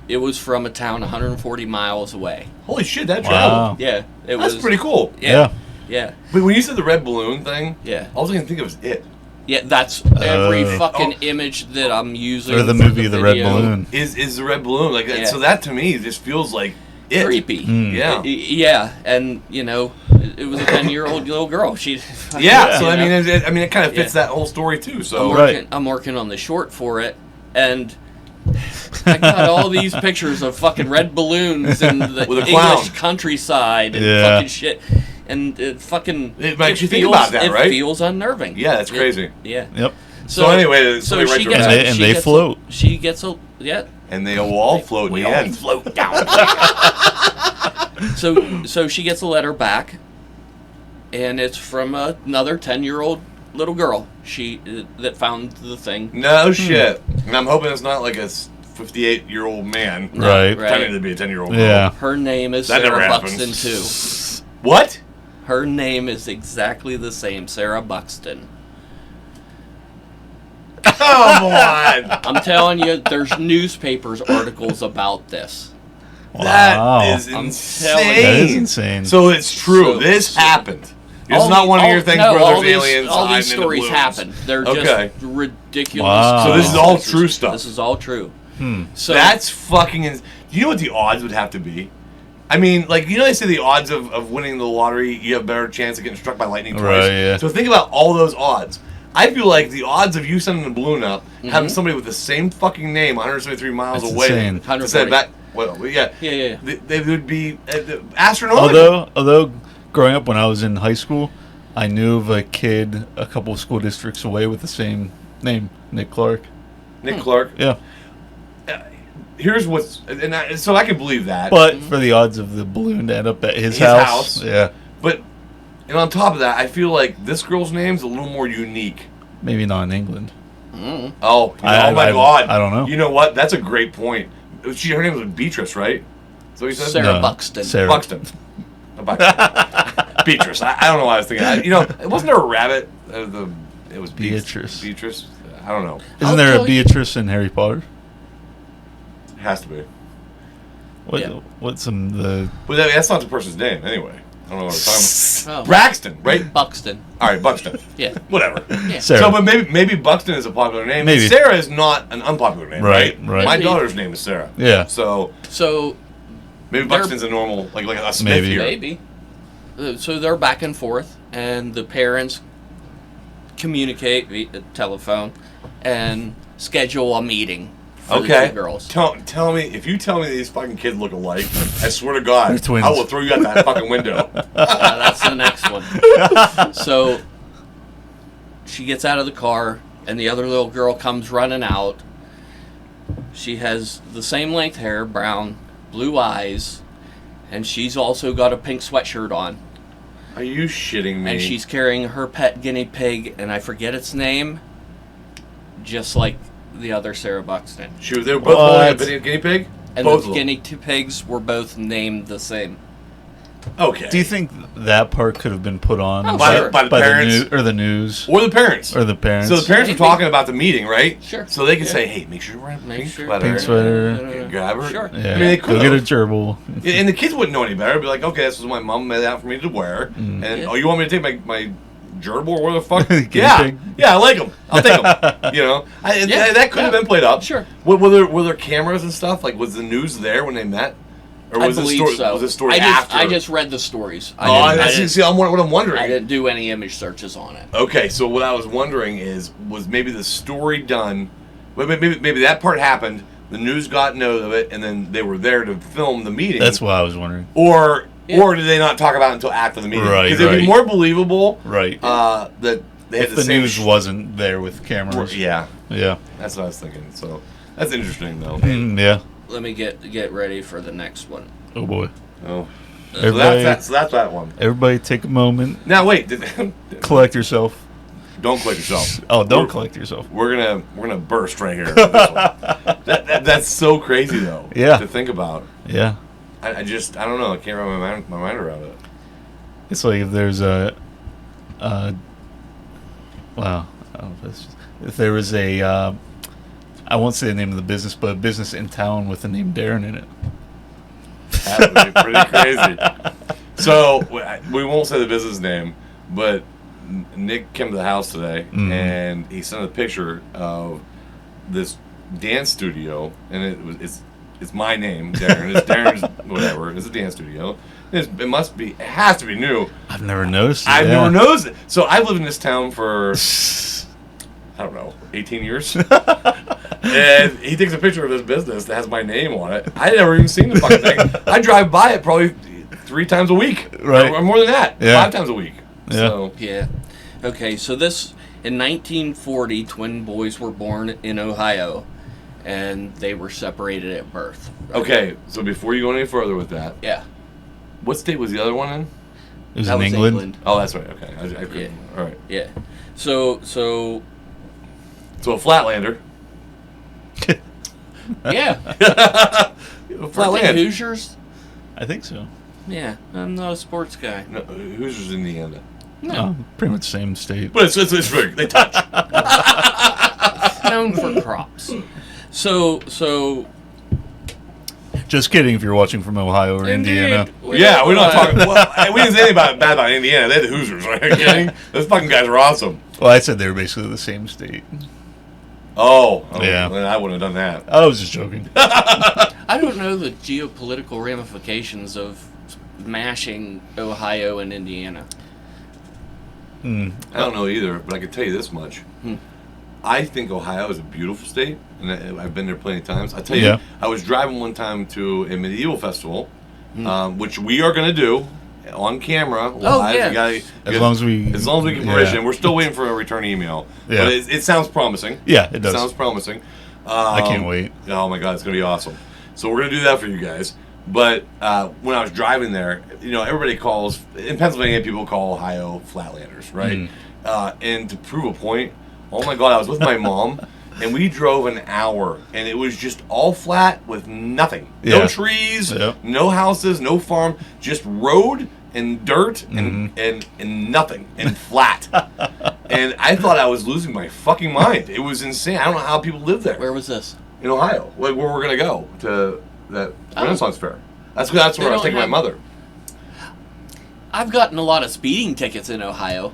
it was from a town 140 miles away. holy shit, that Wow. traveled. Yeah, it That's was pretty cool. Yeah. Yeah, But when you said the red balloon thing, yeah, all I was going to think of was it. yeah. That's every Oh. fucking image that I'm using. Or the for movie The Red video. Balloon. Is the red balloon like that? Yeah. So that to me just feels like it. Creepy. Yeah. Yeah, and you know, it was a 10-year-old little girl. She. Yeah. So you I mean, know? it kind of fits Yeah. that whole story too. So Right. I'm working on the short for it, and I got all these pictures of fucking red balloons in the With a English clown. countryside and Yeah. fucking shit. And it fucking It makes you think about that, it right? feels unnerving. Yeah, that's crazy. Yeah. Yep. So anyway, somebody writes she her gets back. a- And she they gets a- float. She gets a and they will all float in we the all end. float down. So she gets a letter back, and it's from another 10-year-old little girl. She that found the thing. No shit. And I'm hoping it's not like a 58-year-old man. Right. Pretending to be a 10-year-old girl. Yeah. Her name is That never Sarah happens. Buxton too. What? Her name is exactly the same, Sarah Buxton. Come on. I'm telling you, there's newspapers articles about this. Wow. That is I'm insane. telling you. That is insane. So it's true. So- this so- happened. It's not one of your things where there's aliens all hiding these in the stories blues. happen. They're Okay. just ridiculous. Wow. So this is all true stuff. This is all true. So That's fucking. Do you know what the odds would have to be? I mean, like, you know, they say the odds of winning the lottery, you have a better chance of getting struck by lightning twice. Right, yeah. So think about all those odds. I feel like the odds of you sending a balloon up, having somebody with the same fucking name 173 miles That's away, insane. to send it back. Well, yeah. Yeah. They would be astronomical. Although growing up when I was in high school, I knew of a kid a couple of school districts away with the same name, Nick Clark. Nick Clark. Yeah. Here's what's. So I can believe that. But for the odds of the balloon to end up at his house. house. Yeah. But, and on top of that, I feel like this girl's name's a little more unique. Maybe not in England. Oh, I- oh my I- God! I don't know. You know what? That's a great point. Her name was Beatrice, right? So you said Sarah No, Buxton. Sarah. Buxton. Beatrice. I don't know why I was thinking. Wasn't there a rabbit? It was Beatrice. Beatrice. I don't know. Isn't there a Beatrice in Harry Potter? It has to be. What? Yeah. What's the? But that's not the person's name anyway. I don't know what we're talking about. Oh, Braxton, right? Buxton. All right, Buxton. Yeah. Whatever. Yeah. Sarah. So, but maybe Buxton is a popular name. Maybe. Sarah is not an unpopular name, right? Right. My Maybe. daughter's name is Sarah. Yeah. So So maybe They're- Buxton's a normal, like a Smith Maybe. here. maybe. So they're back and forth, and the parents communicate via telephone and schedule a meeting for the Okay. two girls. Tell me, if you tell me these fucking kids look alike, I swear to God, They're twins. I will throw you out that fucking window. That's the next one. So she gets out of the car, and the other little girl comes running out. She has the same length hair, brown, blue eyes, and she's also got a pink sweatshirt on. Are you shitting me? And she's carrying her pet guinea pig, and I forget its name, just like the other Sarah Buxton. They were both holding What? a guinea pig? And Both the of them. guinea pigs were both named the same. Okay. Do you think that part could have been put on Oh, by, sure. by the parents? or the news Or the parents. or the parents? So the parents Maybe. were talking about the meeting, right? Sure. So they can Yeah. say, hey, make sure you're wearing a Make pink sure. sweater. Pink sweater. And grab her. Sure. Yeah. I mean, they Go get a could've. gerbil. And the kids wouldn't know any better. They'd be like, okay, this is what my mom made out for me to wear. And, Yeah. oh, you want me to take my gerbil or where the fuck? Guinea yeah. pig. Yeah, I like them. I'll take them. You know? Yeah. That could have Yeah. been played up. Sure. Were there cameras and stuff? Like, was the news there when they met? Or I was believe story, so. was the story I after? just read the stories. See, what I'm wondering. I didn't do any image searches on it. Okay, so what I was wondering was maybe the story done, maybe that part happened, the news got note of it, and then they were there to film the meeting. That's what I was wondering. Or did they not talk about it until after the meeting? Right, Because it'd be right. more believable Right. that they had If the the same news wasn't there with cameras. Yeah, Yeah. that's what I was thinking. So that's interesting, though. Yeah. Let me get ready for the next one. Oh boy. Oh, so Everybody- that's that one. Everybody take a moment. Now wait, Collect yourself. don't click yourself. Oh, don't We're- collect yourself. We're gonna burst right here. with this one. That's so crazy though. Yeah. To think about. Yeah. I don't know. I can't wrap my mind around it. It's like if there's wow. I don't know if, it's just, if there was I won't say the name of the business, but a business in town with the name Darren in it. That would be pretty crazy. So we won't say the business name, but Nick came to the house today and he sent a picture of this dance studio, and it's my name, Darren. It's Darren's whatever. It's a dance studio. It has to be new. I've never noticed it. I've yeah. never noticed it. So I've lived in this town for I don't know, 18 years. And he takes a picture of his business that has my name on it. I never even seen the fucking thing. I drive by it probably 3 times a week. Right. Or more than that. Yeah. 5 times a week. Yeah. So, Yeah. Okay, so in 1940, twin boys were born in Ohio, and they were separated at birth. okay, so before you go any further with that, Yeah. what state was the other one in? It was That in was England. Oh, that's right. Okay. I couldn't. Yeah. All right. Yeah. So So a Flatlander. yeah. A Fucking Flatland. Hoosiers. I think so. Yeah, I'm not a sports guy. No, Hoosiers, Indiana. No, pretty much same state. But it's big. They touch. Known for crops. So Just kidding. If you're watching from Ohio or Indiana, Yeah, we're not talking. Well, we didn't say anything bad about Indiana. They're the Hoosiers. Are you kidding? Those fucking guys are awesome. well, I said they were basically the same state. Oh, Yeah. Then I wouldn't have done that. I was just joking. I don't know the geopolitical ramifications of mashing Ohio and Indiana. I don't know either, but I can tell you this much. I think Ohio is a beautiful state, and I've been there plenty of times. I tell you, Yeah. I was driving one time to a medieval festival, which we are going to do on camera. Live. Yeah. As long as we get permission. We're still waiting for a return email. Yeah. But it sounds promising. Yeah, it does. Sounds promising. I can't wait. Oh my God, it's going to be awesome. So we're going to do that for you guys. But when I was driving there, everybody calls, in Pennsylvania, people call Ohio Flatlanders, right? And to prove a point, oh my God, I was with my mom, and we drove an hour, and it was just all flat with nothing. No Yeah. trees, Yeah. no houses, no farm, just road and dirt and nothing, and flat. And I thought I was losing my fucking mind. It was insane. I don't know how people live there. Where was this? In Ohio, like where we're gonna go to that Renaissance Fair. That's where I was don't taking my have- mother. I've gotten a lot of speeding tickets in Ohio.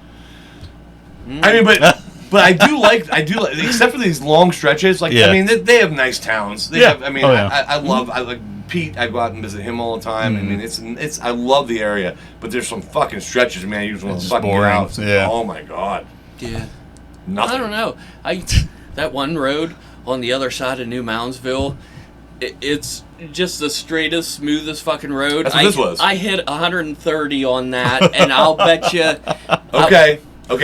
I mean, but I do like, except for these long stretches. Like, Yeah. I mean, they have nice towns. They Yeah. have, I mean, Oh, yeah. I like Pete. I go out and visit him all the time. I mean, it's I love the area, but there's some fucking stretches, man. You just want It's to fucking get boring. out. Yeah. Oh my God. Yeah. Nothing. I don't know. That one road on the other side of New Moundsville, it's just the straightest, smoothest fucking road. That's what this was. I hit 130 on that, and I'll bet you. Okay.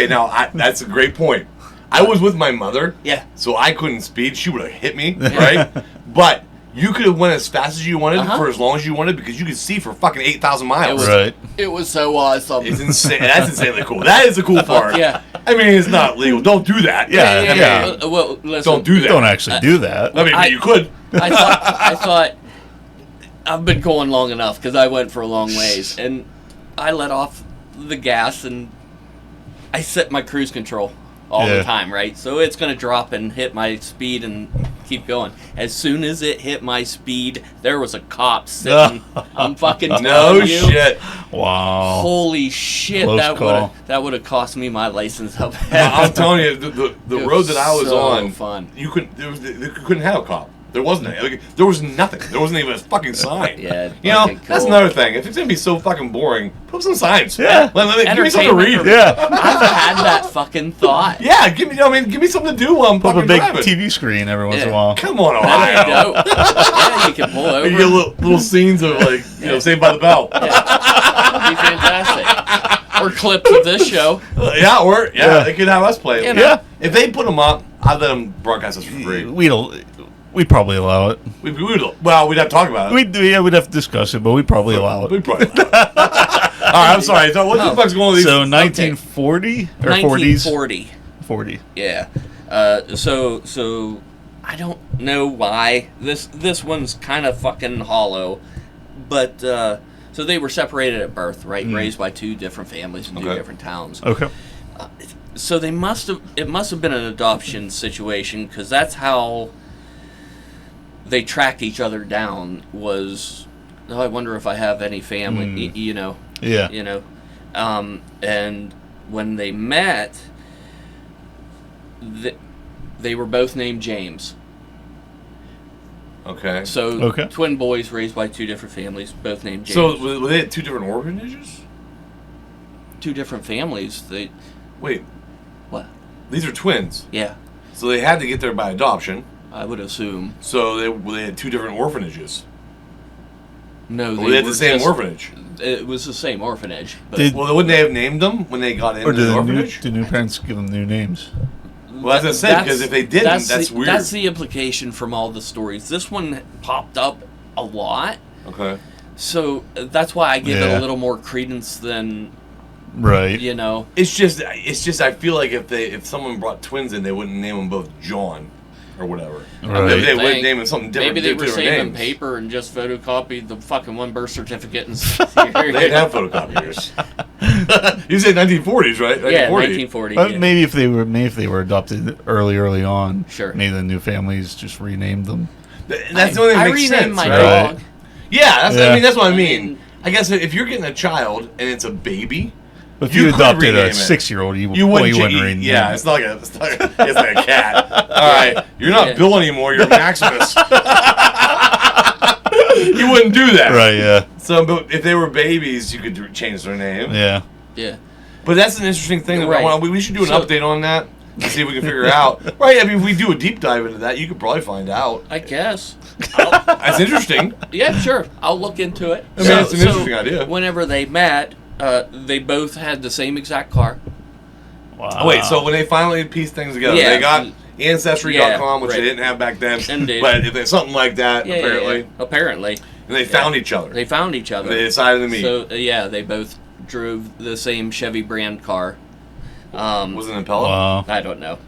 Now that's a great point. I was with my mother. Yeah. So I couldn't speed. She would have hit me, right? But you could have went as fast as you wanted for as long as you wanted because you could see for fucking 8,000 miles. Right. It was so awesome. It's insane. That's insanely cool. That is the cool part. Yeah. I mean, it's not legal. Don't do that. Yeah. Well, listen, Don't do that. Don't actually do that. I mean, you could. I thought I've been going long enough because I went for a long ways, and I let off the gas and I set my cruise control all the time, right? So it's going to drop and hit my speed and keep going. As soon as it hit my speed, there was a cop sitting. I'm fucking No telling you. shit. Wow. Holy shit! Close That would have cost me my license up. I'm telling you, the road that I was so on, fun. you couldn't have a cop. There wasn't any. Like, there was nothing. There wasn't even a fucking sign. Yeah, That's another thing. If it's gonna be so fucking boring, put up some signs. Yeah. Give me something to read. Yeah. I've had that fucking thought. Yeah, give me something to do while I'm Put up fucking a big driving. TV screen every once in a Yeah. while. Come on, That'd be Ohio. dope. Yeah, you can pull over. You get little scenes of Saved by the Bell. That'd be fantastic. Or clips of this show. Yeah. They could have us play. You know. Yeah. If they put them up, I'd let them broadcast us for free. We'd probably allow it. We'd have to talk about it. We'd have to discuss it, but we'd probably allow it. We'd probably allow it. All right, I'm sorry. So what the fuck's going on with these? So 1940 or 40s? 1940. 40. Yeah. So I don't know why this one's kind of fucking hollow, but so they were separated at birth, right? Raised by two different families in two different towns. Okay. So it must have been an adoption situation because that's how they tracked each other down. I wonder if I have any family, Yeah. And when they met, they were both named James. Okay. So twin boys raised by two different families, both named James. So were they at two different orphanages? Two different families. Wait. What? These are twins. Yeah, So they had to get there by adoption. I would assume. So they had two different orphanages. No, Or they had the same orphanage. It was the same orphanage. But Well, wouldn't they have named them when they got into Or the orphanage? did new parents give them new names? Well, as I said, because if they didn't, that's weird. That's the implication from all the stories. This one popped up a lot, Okay. so that's why I give it a little more credence than Right. You know. It's just. I feel like if someone brought twins in, they wouldn't name them both John, or whatever. Right. They would name them something different. Maybe they were different saving names. paper and just photocopied the fucking one birth certificate and. They didn't have photocopiers. You said 1940s, right? 1940. Yeah, 1940. But Yeah. maybe if they were adopted early on, Sure. maybe the new families just renamed them. That's the only thing that makes renamed sense, my right? dog. Yeah, Yeah. I mean that's what I I mean. mean- I guess if you're getting a child and it's a baby, But if You you, could adopted rename a it. 6-year-old, you you wouldn't wouldn't. rename Yeah, them. it's like a cat. All right, you're not Yeah. Bill anymore. You're Maximus. You wouldn't do that, Right, yeah. So, but if they were babies, you could change their name. Yeah. Yeah. But that's an interesting thing. That Right. we should do an So- update on that and see if we can figure out. Right? I mean, if we do a deep dive into that, you could probably find out. I guess. That's interesting. Yeah, sure. I'll look into it. I mean, it's an interesting idea. Whenever they met, they both had the same exact car. Wow. Oh, wait, so when they finally pieced things together, Yeah. they got Ancestry.com, which right. they didn't have back then. Indeed. But if there's something like that, Yeah, apparently. yeah. Apparently. And they found each other. They found each other. They decided to meet. So, yeah, they both drove the same Chevy brand car. Was it an Impala? Wow. I don't know.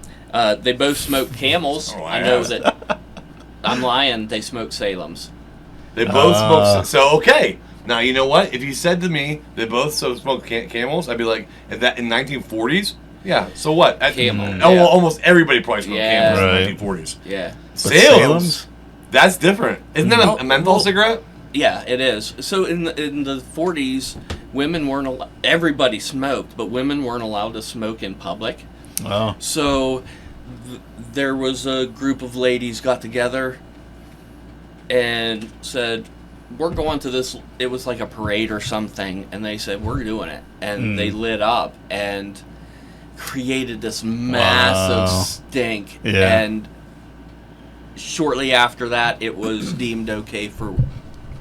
They both smoked Camels. Oh, I know yeah. that. I'm lying. They smoked Salems. They both smoked. So, okay. Now, you know what? If you said to me they both smoked Camels, I'd be like, in 1940s? Yeah, so what? Camel, Oh, yeah. well, almost everybody probably smoked Yeah. Camels Right. in the 1940s. Yeah. Salem's? That's different. Isn't that Well, a menthol well- cigarette? Yeah, it is. So in the 40s, women weren't everybody smoked, but women weren't allowed to smoke in public. Wow. So there was a group of ladies got together and said, "We're going to this." It was like a parade or something, and they said, "We're doing it," and they lit up and created this massive Wow. stink. Yeah. And shortly after that, it was deemed okay for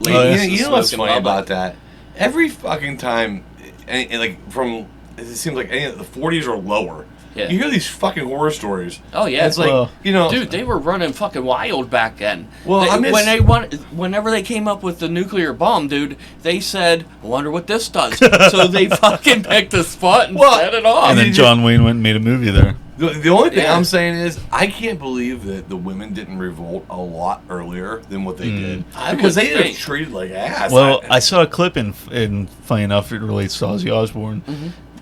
You ladies to know what's smoke in funny public. about that? Every fucking time, and like from, it seems like any of the 40s or lower, Yeah. you hear these fucking horror stories. Oh yeah, It's like, Well, dude, they were running fucking wild back then. Well, I miss- whenever they came up with the nuclear bomb, dude, they said, "I wonder what this does." So they fucking picked a spot and set it off. And then John Wayne went and made a movie there. The only thing Yeah. I'm saying is, I can't believe that the women didn't revolt a lot earlier than what they did. I Because would they were think. treated like ass. Well, I saw a clip in funny enough, it relates to Ozzy Osbourne.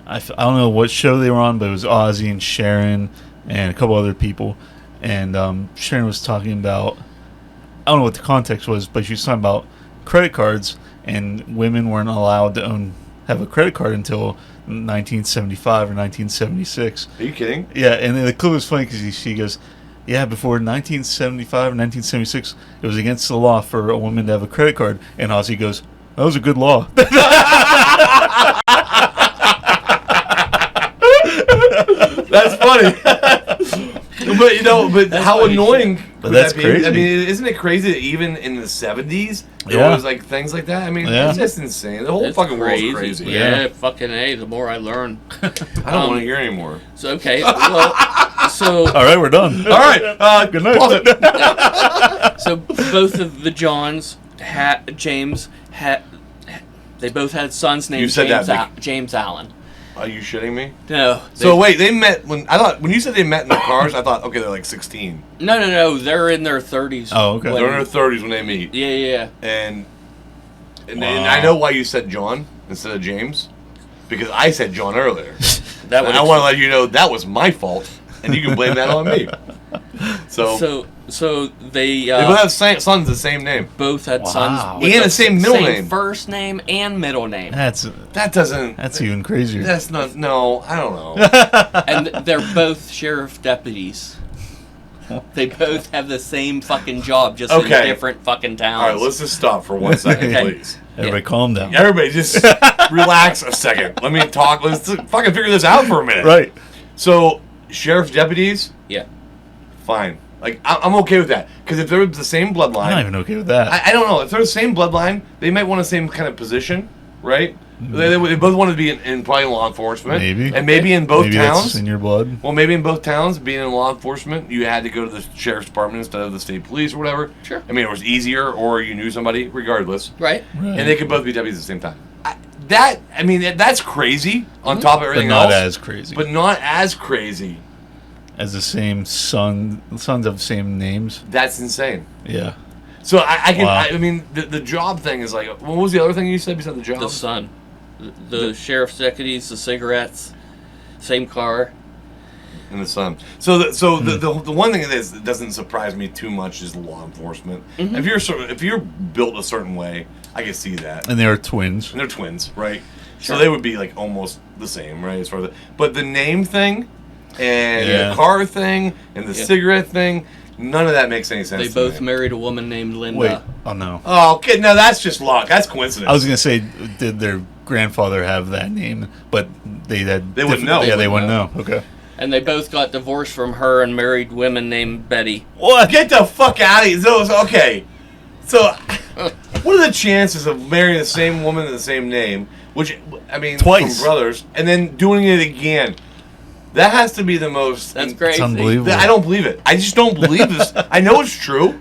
I don't know what show they were on, but it was Ozzy and Sharon and a couple other people. And Sharon was talking about, I don't know what the context was, but she was talking about credit cards, and women weren't allowed to have a credit card until 1975 or 1976. Are you kidding? Yeah, and then the clip was funny because she goes, yeah, before 1975 or 1976, it was against the law for a woman to have a credit card. And Ozzy goes, that was a good law. That's funny. But how funny annoying But would that's that be? crazy. I mean, isn't it crazy that even in the 70s, there Yeah. was like things like that? I mean, Yeah. it's just insane. The whole It's fucking world's crazy. Yeah, fucking A, the more I learn. I don't want to hear anymore. So, okay, well, so All right, we're done. All right. Good night. Pause it. so both of the Johns they both had sons named You said that, James Allen. Are you shitting me? No. So wait, they met when you said they met in the cars. I thought, okay, they're like 16. No. They're in their 30s. Oh, okay. They're in their 30s when they meet, Yeah. and Wow. I know why you said John instead of James, because I said John earlier. That And I want to let you know that was my fault, and you can blame that on me. So they They both have sons the same name. both had Wow. sons with And the same middle name. first name and middle name, That's That's even crazier. That's not. No, I don't know. and they're both sheriff deputies. They both have the same fucking job, just in Okay. different fucking towns. All right, let's just stop for 1 second, Okay. please. Everybody calm down. Everybody, just relax a second. Let me talk. Let's fucking figure this out for a minute. Right. So, sheriff deputies, Yeah. fine. Like, I'm okay with that. Because if they're the same I'm not bloodline, even okay with that. I don't know. If they're the same bloodline, they might want the same kind of position, right? They both want to be in probably law enforcement. Maybe. And maybe in both Maybe towns. that's in your blood. Well, maybe in both towns, being in law enforcement, you had to go to the sheriff's department instead of the state police or whatever. Sure. I mean, it was easier, or you knew somebody, regardless. Right. Right. And they could both be deputies at the same time. that's crazy on top of But everything not else. as crazy. But not as crazy. As the same sons have same names. That's insane. Yeah. So I can. Wow. I mean, the job thing is like. What was the other thing you said besides the job? The son. The sheriff's deputies, the cigarettes, same car. And the son. So the one thing that doesn't surprise me too much is law enforcement. Mm-hmm. If you're built a certain way, I can see that. And they are twins. And they're twins, right? Sure. So they would be like almost the same, right? As far as but the name thing, and Yeah. the car thing, and the cigarette thing, none of that makes any sense. They to both me. married a woman named Linda. Wait. Oh, no. Oh, okay. No, that's just luck. That's coincidence. I was going to say, did their grandfather have that name? But they had... They wouldn't know. Yeah, they They wouldn't wouldn't know. Okay. And they both got divorced from her and married women named Betty. What? Get the fuck out of here. Okay. So, what are the chances of marrying the same woman with the same name? Which, I mean, Twice. from brothers, and then doing it again. That has to be the most... That's crazy. It's unbelievable. I don't believe it. I just don't believe this. I know it's true.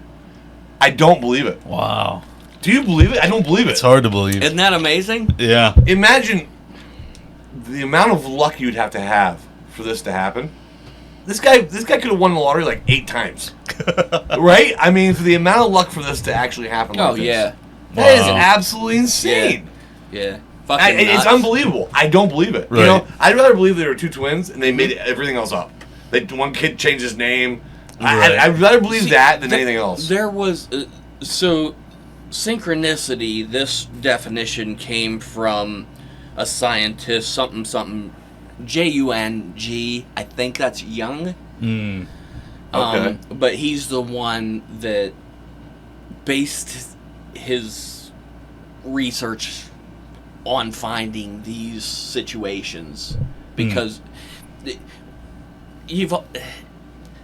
I don't believe it. Wow. Do you believe it? I don't believe it. It's hard to believe. Isn't that amazing? Yeah. Imagine the amount of luck you'd have to have for this to happen. This guy could have won the lottery like 8 times. Right? I mean, for the amount of luck for this to actually happen like Oh, this. yeah. That is Wow. absolutely insane. Yeah. Fucking It's nuts. unbelievable. I don't believe it. Right. You know, I'd rather believe there were 2 twins and they made everything else up. One kid changed his name. Right. I'd rather believe See, that than anything else. There was... so, synchronicity, this definition came from a scientist, something, Jung, I think that's Young. Okay. But he's the one that based his research on finding these situations, because you've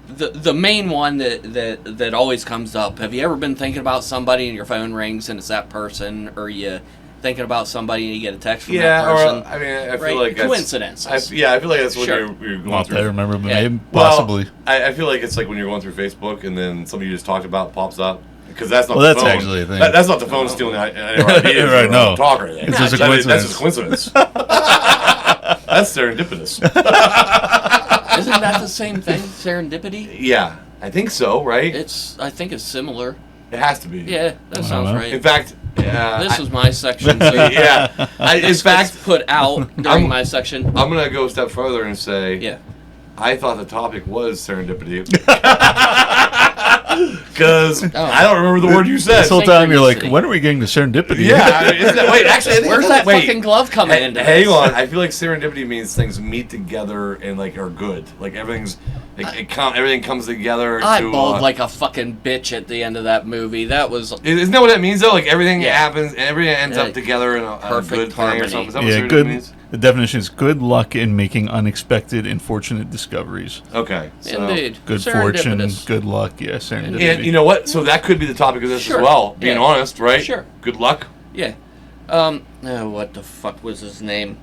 the main one that always comes up. Have you ever been thinking about somebody and your phone rings and it's that person, or you thinking about somebody and you get a text from that person? Or I mean, I feel Right? like that's, Coincidences. I feel like that's what Sure. you're going Not through. that I remember, but Yeah. maybe, Well, possibly. I feel like it's like when you're going through Facebook and then somebody you just talked about pops up. Because that's not Well, the that's phone. actually a thing. That's not the phone stealing our ideas. Right, no. Talk or anything. It's just a That's coincidence. just a coincidence. That's serendipitous. Isn't that the same thing? Serendipity? Yeah, I think so, right? I think it's similar. It has to be. Yeah, that sounds know. right. In fact, This is my section. So yeah. In fact, put out during my section. I'm going to go a step further and say, Yeah. I thought the topic was serendipity. Because I don't remember the word you said. This whole time you're like, Synchronicity. when are we getting to serendipity? Yeah, isn't that, wait, actually, I think Where's that fucking glove coming Hey, into hang this? on, I feel like serendipity means things meet together and like are good. Like everything's, everything comes together. I to, bawled like a fucking bitch at the end of that movie. That was Isn't that what that means though? Like everything Yeah. happens, and everything ends Yeah. up together in a Perfect good thing or harmony. something. Is that what Yeah, serendipity good. means? The definition is good luck in making unexpected and fortunate discoveries. Okay. So. indeed Good fortune, serendipitous. good luck, yeah, serendipity. And you know what? So that could be the topic of this Sure. as well. Being Yeah. honest, right? Sure. Good luck. Yeah. What the fuck was his name?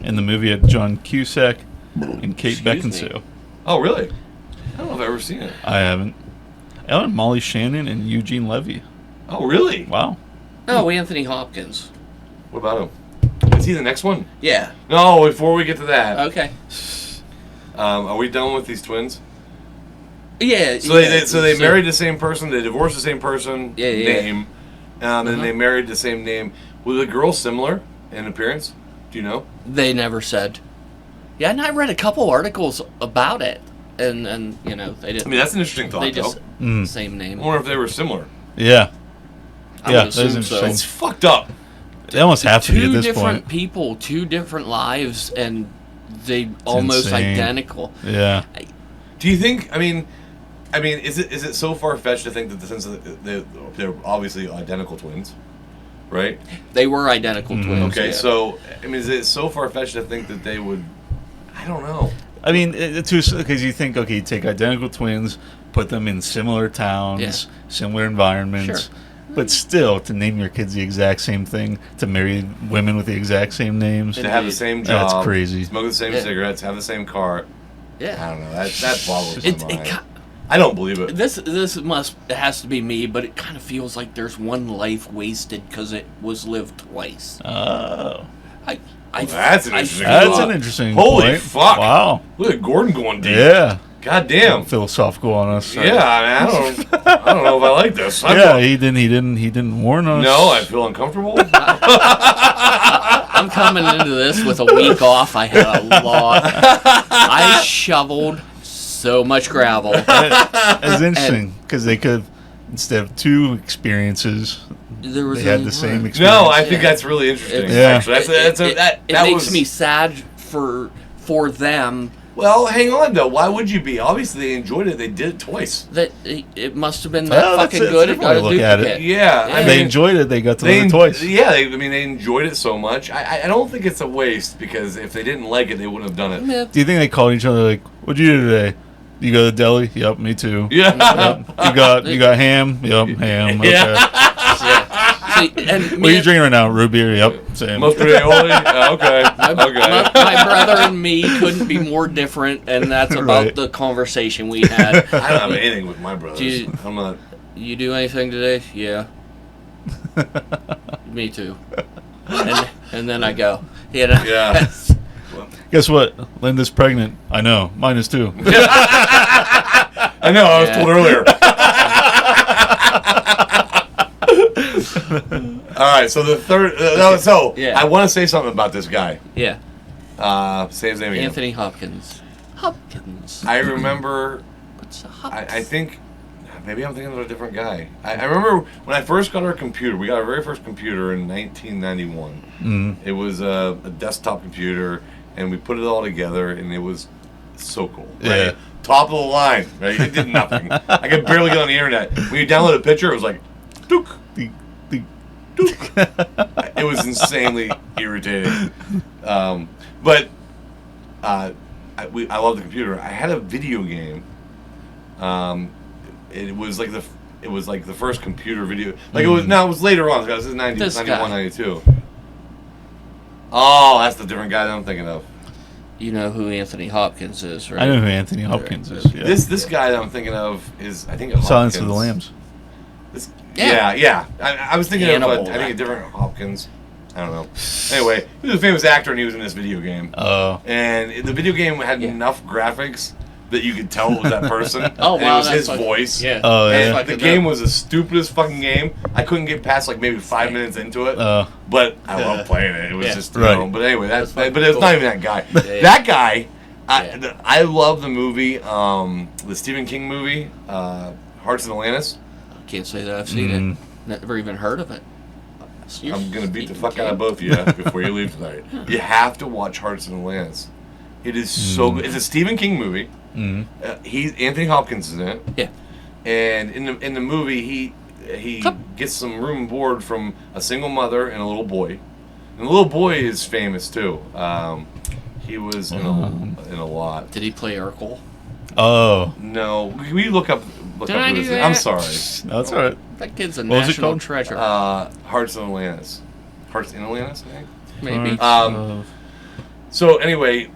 In the movie had John Cusack and Kate Excuse Beckinsale. me. Oh, really? I don't know if I've ever seen it. I haven't. Oh, and Molly Shannon and Eugene Levy. Oh, really? Wow. Oh, Anthony Hopkins. What about him? Is he the next one? Yeah. No, before we get to that, Okay. are we done with these twins? Yeah. So yeah, they married the same person, they divorced the same person, Yeah, yeah. name, and they married the same name. Were the girls similar in appearance? Do you know? They never said. Yeah, and I read a couple articles about it, and you know they I didn't. mean, that's an interesting thought, They just though. same name. I wonder if they were similar. Yeah. I Yeah, would that is assume interesting. so. It's fucked up. They almost have to be at Two this different point. people, 2 different lives, and they almost insane. identical. Yeah. Do you think? I mean, is it so far fetched to think that they're obviously identical twins, right? They were identical twins. Okay, yeah. so I mean, is it so far fetched to think that they would? I don't know. I mean, because you think, okay, you take identical twins, put them in similar towns, Yeah. similar environments, Sure. but still, to name your kids the exact same thing, to marry women with the exact same names, To have the same job, That's crazy. smoke the same Yeah. cigarettes, have the same car. I yeah. don't know. That boggles my It mind. I don't believe it. This it has to be me, but it kind of feels like there's one life wasted because it was lived twice. Oh. That's an interesting. That's an interesting Holy point. fuck! Wow. Look at Gordon going deep. Yeah. God damn. Philosophical on us. Yeah, I don't know if I like this. He didn't warn us. No, I feel uncomfortable. I'm coming into this with a week off. I had a lot. I shoveled so much gravel. It's interesting because they could, instead of 2 experiences, they had the same experience. No, I think that's really interesting. Actually, it makes me sad for them. Well, hang on though. Why would you be? Obviously, they enjoyed it. They did it twice. That it must have been that fucking good. It got a look at duplicate. it. Yeah, I mean, they enjoyed it. They got to live it twice. Yeah, they enjoyed it so much. I don't think it's a waste because if they didn't like it, they wouldn't have done it. Yeah. Do you think they called each other like, "What'd you do today? You go to the deli? Yep, me too. Yeah. Yep. You got ham? Yep, ham. Okay. Yeah. See, and What are you drinking right now? Root beer? Yep, same. Mustard aioli? Okay. My brother and me couldn't be more different, and that's about Right. the conversation we had. I don't have anything with my brothers. I'm not. You do anything today? Yeah. Me too. And then I go. Yeah. Guess what? Linda's pregnant. I know. Mine is too. I know. I was told earlier. All right. So the third. I want to say something about this guy. Yeah. Say his name again. Anthony Hopkins. I remember. I think. Maybe I'm thinking of a different guy. I remember when I first got our computer. We got our very first computer in 1991. Mm. It was a desktop computer, and we put it all together, and it was so cool. Right? Yeah. Top of the line. Right? It did nothing. I could barely get on the internet. When you download a picture, it was like, dook, dook. It was insanely irritating. But I love the computer. I had a video game. It was like the first computer video. Like it was later on. It was in 91, 92. Oh, that's the different guy that I'm thinking of. You know who Anthony Hopkins is, right? I know who Anthony Hopkins is. Yeah. This guy that I'm thinking of is, I think, Silence of the Lambs. Yeah. I was thinking Hannibal, of, I think, a different Hopkins. I don't know. Anyway, he was a famous actor, and he was in this video game. Oh. And the video game had enough graphics that you could tell it was that person. Oh, and wow. it was his voice. Yeah. Oh, yeah. And the game was the stupidest fucking game. I couldn't get past like maybe 5 minutes into it. But I loved playing it. It was just, you know. But anyway, but it's not even that guy. That guy, I love the movie, the Stephen King movie, Hearts of Atlantis. I can't say that I've seen it. Never even heard of it. I'm going to beat the fuck out of both of you before you leave tonight. You have to watch Hearts of Atlantis. It is so good. It's a Stephen King movie. Anthony Hopkins is in it. Yeah. And in the movie, he gets some room and board from a single mother and a little boy. And the little boy is famous too. He was in a lot. Did he play Urkel? Oh. No, we look up. Did I do that? I'm sorry. No, that's all right. That kid's a What was it national called? treasure. Hearts of Atlantis. Hearts in Atlantis, I think. Maybe. So anyway,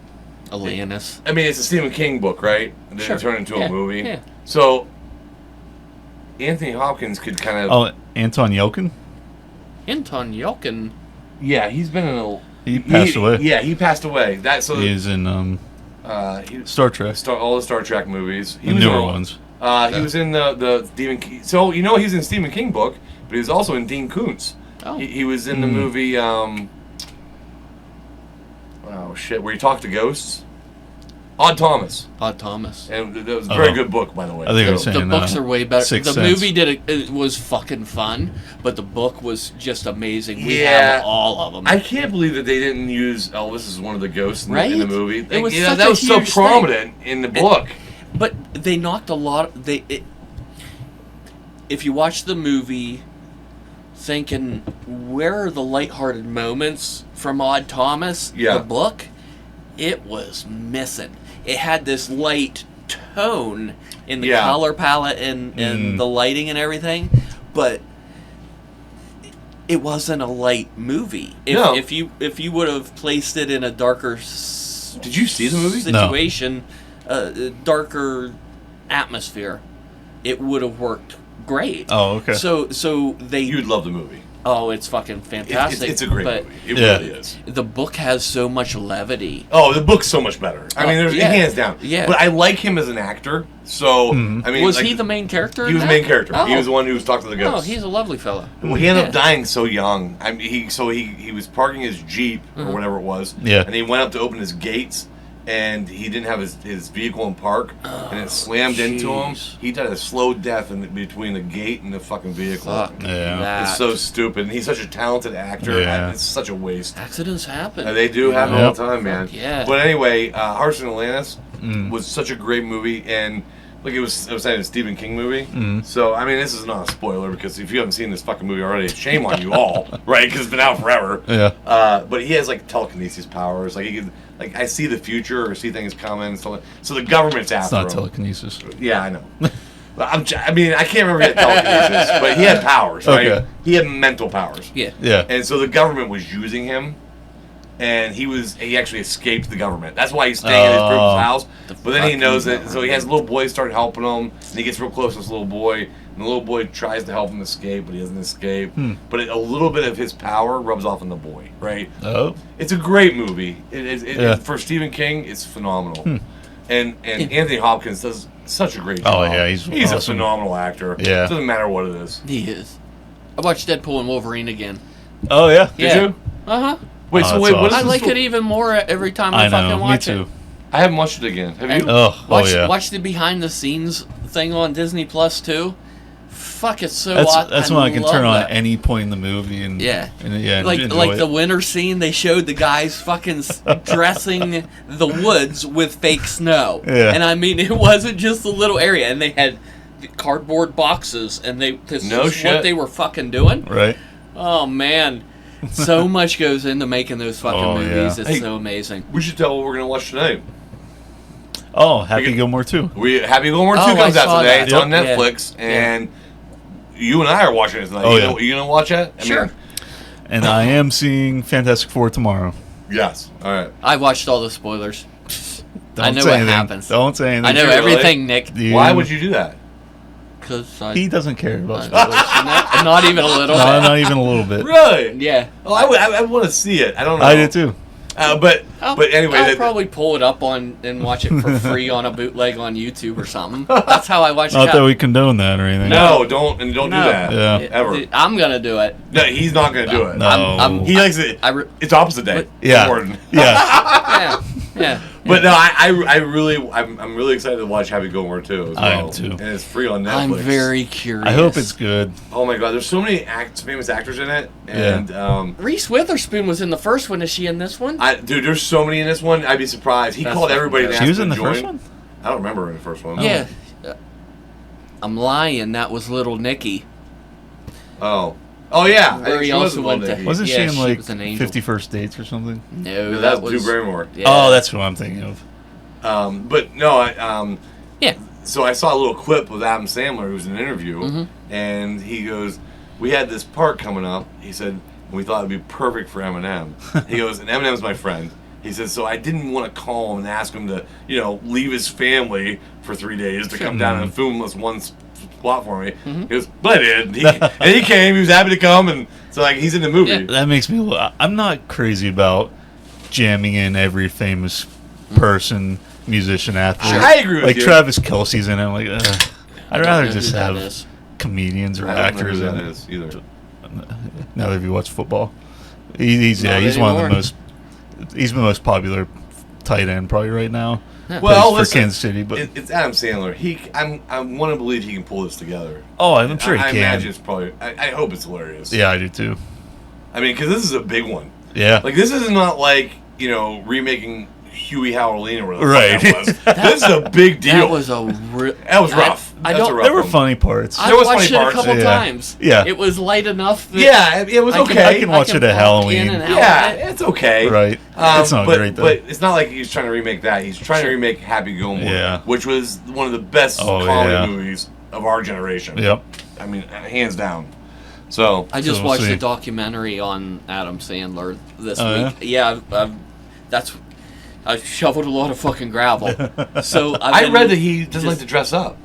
Atlantis. I mean, it's a Stephen King book, right? And then it turned into a movie. Yeah. So Anthony Hopkins could kind of. Oh, Anton Yelkin? Anton Yelkin. Yeah, he's been in a. He passed away. Yeah, he passed away. He's in Star Trek. All the Star Trek movies. The newer ones. He was in the Stephen King. So you know he's in Stephen King book, but he was also in Dean Koontz. Oh. He was in the movie. Where he talked to ghosts. Odd Thomas. And that was a very good book, by the way. I think I was saying the books are way better. Sixth The Sense. movie it was fucking fun, but the book was just amazing. We have all of them. I can't believe that they didn't use Elvis as one of the ghosts in the movie. It was that such a was so huge prominent in the book. But they knocked a lot. If you watch the movie, thinking where are the lighthearted moments from Odd Thomas? Yeah. The book, it was missing. It had this light tone in the color palette and the lighting and everything, but it wasn't a light movie. If you would have placed it in a darker Did you see the movie? situation, darker atmosphere, it would have worked great. Oh, okay. So they You'd love the movie. Oh, it's fucking fantastic. It's a great but movie. It really is. The book has so much levity. Oh, the book's so much better. I mean, there's hands down. Yeah. But I like him as an actor. So, I mean... Was he the main character? He was the main character. Oh. He was the one who was talking to the ghosts. Oh, he's a lovely fellow. Well, he ended up dying so young. I mean, he was parking his Jeep, or whatever it was. Yeah. And he went up to open his gates, and he didn't have his vehicle in park, and it slammed into him. He died a slow death in between the gate and the fucking vehicle. Fuck that. It's so stupid. And he's such a talented actor. Yeah. It's such a waste. Accidents happen. They do happen all the time, man. Yeah. But anyway, Hearts and Atlantis was such a great movie, and like I was saying, it's a Stephen King movie. So I mean, this is not a spoiler because if you haven't seen this fucking movie already, shame on you all, right? Because it's been out forever. Yeah. But he has like telekinesis powers. Like he can, like I see the future or see things coming. And stuff. So the government's It's after not him. telekinesis. Yeah, I know. I mean, I can't remember if he had telekinesis, but he had powers, right? Okay. He had mental powers. Yeah. Yeah. And so the government was using him, and he actually escaped the government. That's why he's staying at his group's house. But then he knows that, so he has a little boy start helping him, and he gets real close to this little boy, and the little boy tries to help him escape, but he doesn't escape. But a little bit of his power rubs off on the boy, right? Oh. It's a great movie. For Stephen King, it's phenomenal. And Anthony Hopkins does such a great job. Oh, yeah, he's a awesome. phenomenal actor. Yeah. Doesn't matter what it is. He is. I watched Deadpool and Wolverine again. Oh, yeah. Did you? Uh-huh. Wait, Oh, so that's wait, what is I this like for- it even more every time I I fucking know. Me watch too. it. I haven't watched it again. Have you? Oh, Watch the behind the scenes thing on Disney Plus too. Fuck, it's so That's when I can turn on love at that. any point in the movie and like enjoy it. the winter scene, they showed the guys fucking dressing the woods with fake snow. Yeah. And I mean, it wasn't just a little area, and they had cardboard boxes, and this is what they were fucking doing. Right. Oh man, so much goes into making those fucking movies. Yeah. It's so amazing. We should tell what we're gonna watch tonight. Oh, Happy Gilmore 2. Happy Gilmore 2 Oh, comes I out saw today. that. It's Yep. on Netflix, and you and I are watching it tonight. Oh, You gonna watch it? Sure. And I am seeing Fantastic Four tomorrow. Yes. All right. I watched all the spoilers. I know say what anything. happens. Don't say anything. I know you really? everything, Nick. Dude. Why would you do that? Because He doesn't care about spoilers. not even a little. No, not even a little bit. Really? Yeah. Oh, I want to see it. I don't know. I did too. But anyway, I'll probably pull it up and watch it for free on a bootleg on YouTube or something. That's how I watch it. Not that we condone that or anything. no, don't do that. Yeah. Ever. I'm gonna do it. No, he's not gonna do it. No. He likes it. It's opposite day. Yeah. Gordon. Yeah. Yeah. But no, I'm really excited to watch Happy Gilmore 2 as well. I am too. And it's free on Netflix. I'm very curious. I hope it's good. Oh my god, there's so many famous actors in it, and Reese Witherspoon was in the first one. Is she in this one? dude, there's so many in this one. I'd be surprised. He That's called everybody. fucking To She ask was them in the to join. first one? I don't remember her in the first one. Yeah. I'm lying. That was Little Nicky. Oh yeah. Where he she also was went in to- Lady. Wasn't Yeah, she in she like was an angel. 50 First Dates or something? No, No, that that's was Drew Barrymore. Yeah. Oh, that's what I'm thinking of. But no, Yeah. So I saw a little clip with Adam Sandler, who was in an interview, and he goes, "We had this part coming up." He said, "We thought it'd be perfect for Eminem." He goes, "And Eminem's my friend." He says, "So I didn't want to call him and ask him to, leave his family for 3 days to come down and film this one spot for me." He goes, "But I did." And he came. He was happy to come, and so he's in the movie. Yeah. That makes me. I'm not crazy about jamming in every famous person, musician, athlete. I agree with like you. Travis Kelce's in it. I'm like, I'd rather just who that have is. comedians or I don't know actors who in that it. is either. Now that you watch football, he's Not one of the anymore. most. He's the most popular tight end probably right now. Well, Plays for listen, Kansas City, but it's Adam Sandler. I want to believe he can pull this together. I'm sure he I can. imagine it's probably. I hope it's hilarious. Yeah, I do too. I mean, because this is a big one. Yeah, Like, this is not like, remaking Huey Howlin' or whatever Right. that was. This is a big deal. That was That was rough. I That's don't- a rough there were one. funny parts. I There was watched funny it a parts. couple Yeah. times. Yeah. It was light enough. That Yeah, it was okay. I can watch it at walk Halloween. in and out Yeah, of it. it's okay. Right. It's not great though. But it's not like he's trying to remake that. He's trying to remake Happy Gilmore, Yeah. which was one of the best Oh, comedy yeah. movies of our generation. Yep. I mean, hands down. So, I just So we'll watched see. a documentary on Adam Sandler this Oh, week. Yeah, I shoveled a lot of fucking gravel. So I read that he doesn't like to dress up.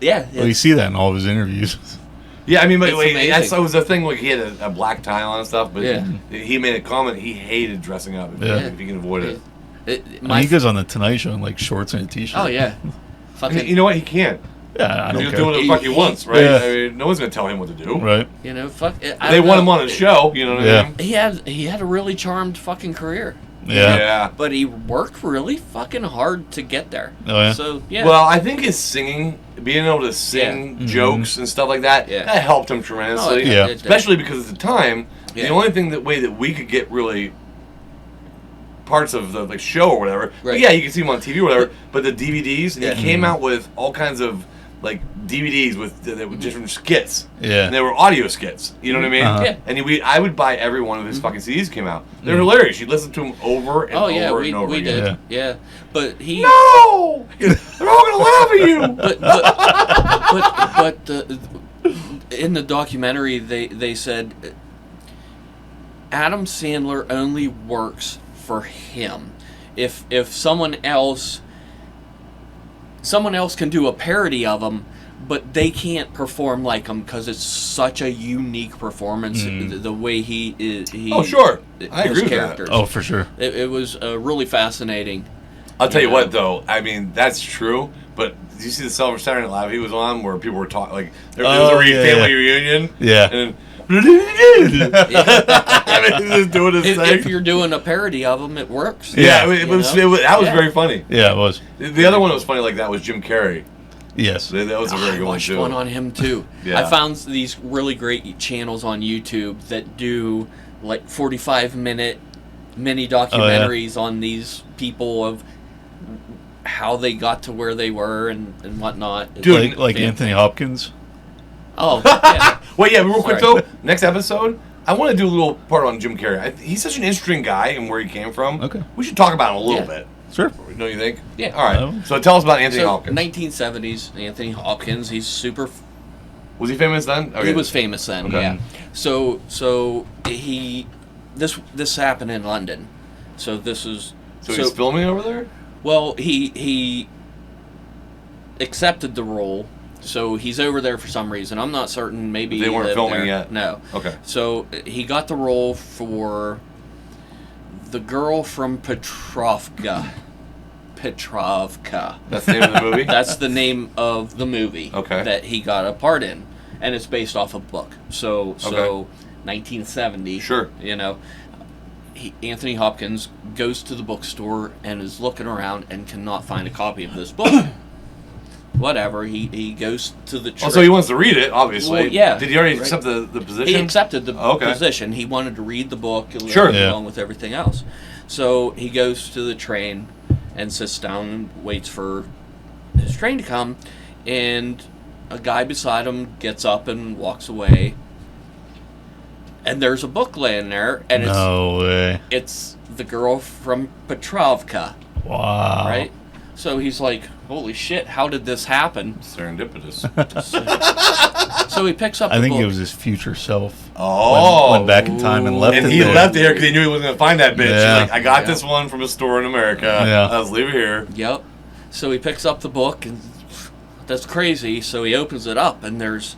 Yeah, Well, you see that in all of his interviews. Yeah, I mean, but It's wait, amazing. that's was the thing. Like, he had a black tie on and stuff, but Yeah. he made a comment. He hated dressing up if he can avoid it. I mean, he goes on the Tonight Show in like shorts and a t-shirt. Oh yeah, I fucking. mean, you know what? He can't. Yeah, I don't He'll care. do what the fuck he wants, right? Yeah. I mean, no one's gonna tell him what to do. Right. You know, fuck. They want him on a show. You know what I mean? He had a really charmed fucking career. Yeah. But he worked really fucking hard to get there. Oh, yeah? So yeah. Well, I think his singing, being able to sing jokes and stuff like that, Yeah. that helped him tremendously. Yeah. Especially because at the time, the only way that we could get really parts of the show or whatever. Right. But yeah, you can see him on TV or whatever. But the DVDs, and he came Mm-hmm. out with all kinds of DVDs with different skits. Yeah. And they were audio skits. You know what I mean? Uh-huh. Yeah. And I would buy every one of his fucking CDs came out. They're hilarious. You'd listen to them over and over and over we again. did. Yeah. But he. No! They're all gonna laugh at you. But in the documentary, they said Adam Sandler only works for him. If someone else can do a parody of him, but they can't perform like him because it's such a unique performance. The way he is. Oh, sure. I his agree with that. characters. Oh, for sure. It was really fascinating. I'll tell you know? what, though. I mean, that's true. But did you see the Saturday Night Live he was on, where people were talking like there was a family reunion? Yeah. And I mean, he's just doing his thing. If you're doing a parody of him, it works. Yeah, Yeah. it was that was very funny. Yeah, it was. The other one that was funny like that was Jim Carrey. Yes. That was a very I good one watched too. one on him too. Yeah. I found these really great channels on YouTube that do like 45-minute mini documentaries on these people of how they got to where they were and whatnot. Dude, Like Anthony Hopkins. Oh, yeah. Wait, yeah, real quick Sorry. though. Next episode, I want to do a little part on Jim Carrey. He's such an interesting guy and where he came from. Okay. We should talk about him a little Yeah. bit. Sure. Don't you think? Yeah. All right. Oh. So tell us about Anthony So, Hopkins. 1970s, Anthony Hopkins, he's super... Was he famous then? He was famous then, Okay. yeah. So this happened in London. So this is... So he's filming over there? Well, he accepted the role, so he's over there for some reason. I'm not certain. Maybe They he weren't lived filming there. yet? No. Okay. So he got the role for the girl from Petrovka. That's the name of the movie? That's the name of the movie. Okay. That he got a part in, and it's based off a book. So Okay. 1970. Sure. You know. Anthony Hopkins goes to the bookstore and is looking around and cannot find a copy of this book. Whatever, he goes to the Oh, so he wants to read it, obviously. Well, yeah. Did he already Right. accept the position? He accepted the Okay. position. He wanted to read the book Sure. Yeah. along with everything else. So he goes to the train and sits down and waits for his train to come, and a guy beside him gets up and walks away. And there's a book laying there, and No way. it's the girl from Petrovka, Wow. right? So he's like, holy shit, how did this happen? Serendipitous. So he picks up the I think book. it was his future self. Oh. Went back in time and left And it he there. left it here because he knew he wasn't going to find that bitch. Yeah. He's like, I got Yeah. this one from a store in America. Yeah. Let's leave it here. Yep. So he picks up the book, and that's crazy. So he opens it up, and there's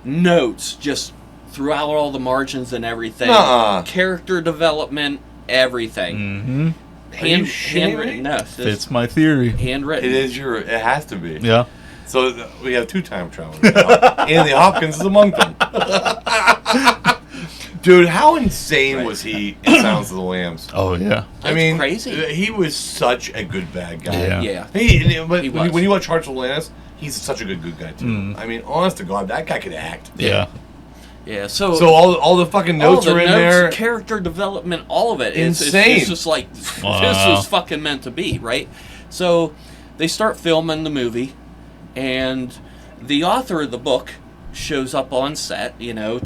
notes just throughout all the margins and everything. Nuh-uh. Character development, everything. Mm-hmm. Are you shitting Handwritten. me? No, it's Fits my theory. handwritten. It has to be. Yeah. So we have two time travelers now. Anthony Hopkins is among them. Dude, how insane was he in Silence of the Lambs? Oh, yeah. I That's mean, crazy. he was such a good bad guy. Yeah. Yeah. But He when was. you watch Hearts of Atlantis, he's such a good guy too. I mean, honest to God, that guy could act. Yeah. Yeah. So So all the fucking notes all the are in notes, there. character development, all of it. Insane. It's just like Wow. this is fucking meant to be, right? So they start filming the movie, and the author of the book shows up on set. You know,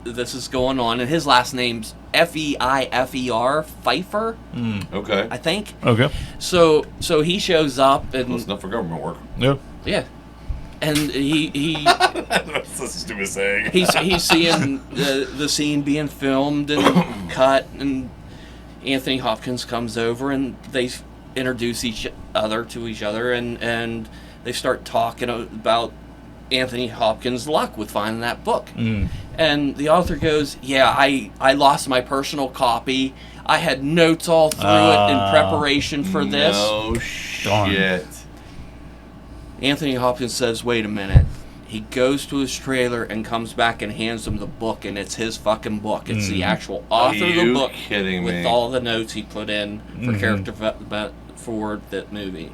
this is going on, and his last name's Feifer, Pfeiffer, Okay. I think. Okay. So he shows up, Close and enough for government work. Yeah. yeah, and he. That's a stupid saying. He's seeing the scene being filmed and cut, and Anthony Hopkins comes over, and they introduce each other to each other, and they start talking about Anthony Hopkins' luck with finding that book. And the author goes, yeah, I lost my personal copy. I had notes all through it in preparation for this. No shit. Anthony Hopkins says, wait a minute. He goes to his trailer and comes back and hands him the book, and it's his fucking book. It's the actual author of the book with all the notes he put in for character for that movie.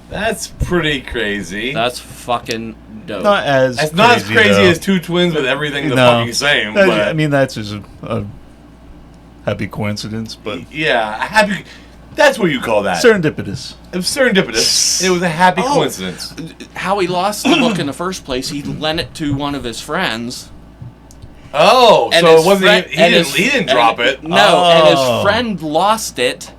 That's pretty crazy. That's fucking dope. It's not as crazy as two twins with everything the fucking same. But I mean, that's just a happy coincidence, but yeah, a happy. That's what you call that. Serendipitous. It was serendipitous. It was a happy coincidence. How he lost the book in the first place, he lent it to one of his friends. Oh, so it wasn't. He didn't drop it. No, and his friend lost it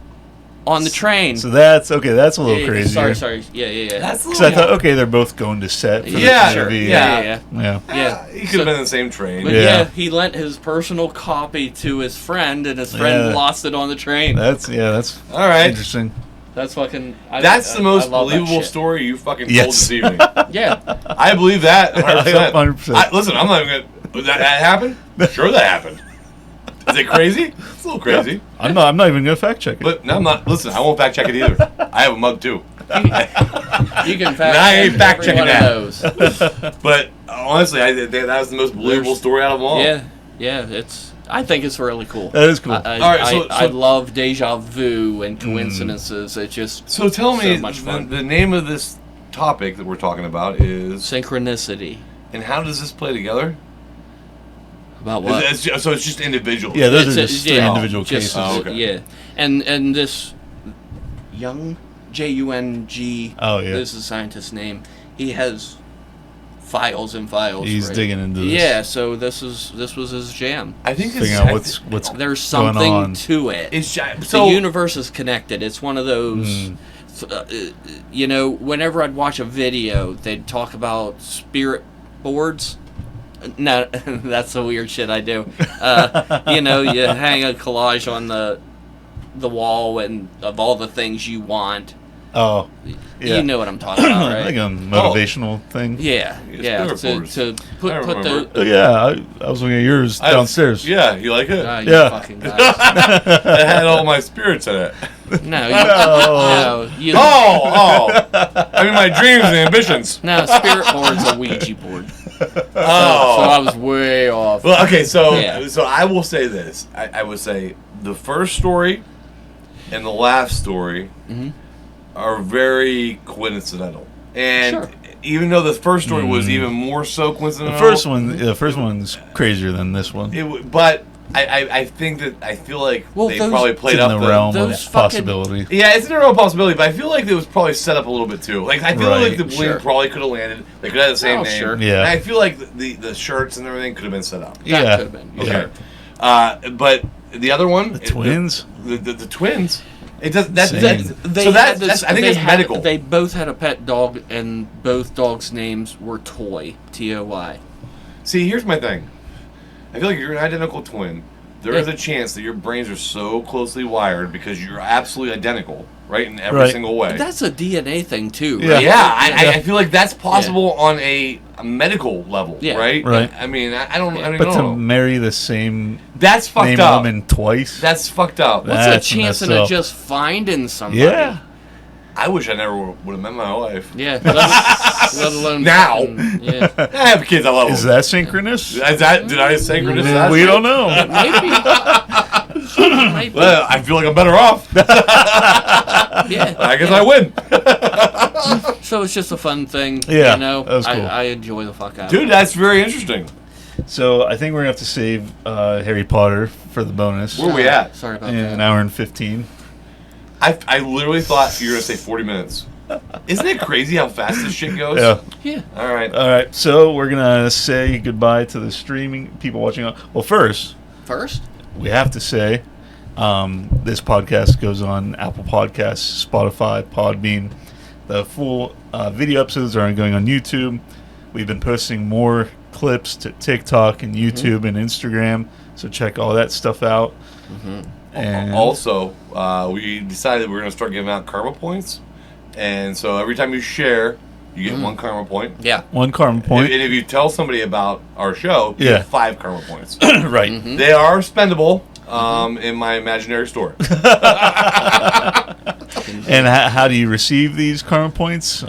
on the train. So that's okay. That's a little crazy. Sorry. Yeah. That's because I thought, okay, they're both going to set. For yeah, the movie. Yeah. He could have been in the same train. But he lent his personal copy to his friend, and his friend lost it on the train. That's all right. Interesting. That's fucking. That's the most believable story you fucking told this evening. Yeah, I believe that 100%. 100%. Listen, I'm not even gonna. That happened? Sure, that happened. Is it crazy? It's a little crazy. I'm not even gonna fact check it. But no, I'm not. Listen, I won't fact check it either. I have a mug too. You can fact. I ain't fact checking that. But honestly, that was the most believable story out of them all. Yeah. I think it's really cool. That is cool. I love deja vu and coincidences. It's just so tell me so much fun. The name of this topic that we're talking about is Synchronicity. And how does this play together? About what? So it's just individual. Yeah, those are just three individual cases. Okay. Yeah, and this Jung, Jung. Oh yeah, this is a scientist's name. He has files and files. He's digging into this. Yeah, so this was his jam. I think figuring out what's there's something to it. So the universe is connected. It's one of those. Whenever I'd watch a video, they'd talk about spirit boards. No, that's the weird shit I do. You hang a collage on the wall and of all the things you want. Oh, yeah. You know what I'm talking about, right? Like a motivational thing. Yeah. To put the. I was looking at yours downstairs. Yeah, you like it? You fucking guys. It had all my spirits in it. No. I mean, my dreams and ambitions. No, spirit board's a Ouija board. So I was way off. Well, okay, so I will say this. I would say the first story and the last story are very coincidental. And even though the first story was even more so coincidental. The first one's crazier than this one. But I think that I feel like they probably played up the realm of possibility. Yeah, it's in the realm of possibility, but I feel like it was probably set up a little bit too. Like I feel like the bling probably could have landed. They could have had the same name. Sure. Yeah. And I feel like the shirts and everything could have been set up. That could have been. Okay. But the other one, the twins, the twins. It does. I think it's medical. They both had a pet dog, and both dogs' names were Toy. Toy. See, here's my thing. I feel like you're an identical twin. There is a chance that your brains are so closely wired because you're absolutely identical, right, in every single way. But that's a DNA thing too, right? Yeah, I feel like that's possible on a medical level, right? Right. I mean, I don't know. But to marry the same that's fucked name up. Woman twice. That's fucked up. What's the chance of just finding somebody? Yeah. I wish I never would have met my wife. Yeah, let alone now. I have kids. I love them. Is that synchronous? Did I synchronous? We don't know. Maybe. Well, I feel like I'm better off. Yeah. I guess I win. So it's just a fun thing. Yeah, that was cool. I enjoy the fuck out of it. Dude, that's very interesting. So I think we're going to have to save Harry Potter for the bonus. Where are we at? Sorry about that. An hour and 15. I literally thought you were going to say 40 minutes. Isn't it crazy how fast this shit goes? Yeah. All right. So we're going to say goodbye to the streaming people watching. Well, first, we have to say this podcast goes on Apple Podcasts, Spotify, Podbean. The full video episodes are going on YouTube. We've been posting more clips to TikTok and YouTube and Instagram, so check all that stuff out. And also, we decided we're going to start giving out karma points. And so every time you share you get 1 karma point. Yeah. 1 karma point. And if you tell somebody about our show, you get 5 karma points. Right. Mm-hmm. They are spendable in my imaginary store. And how do you receive these karma points?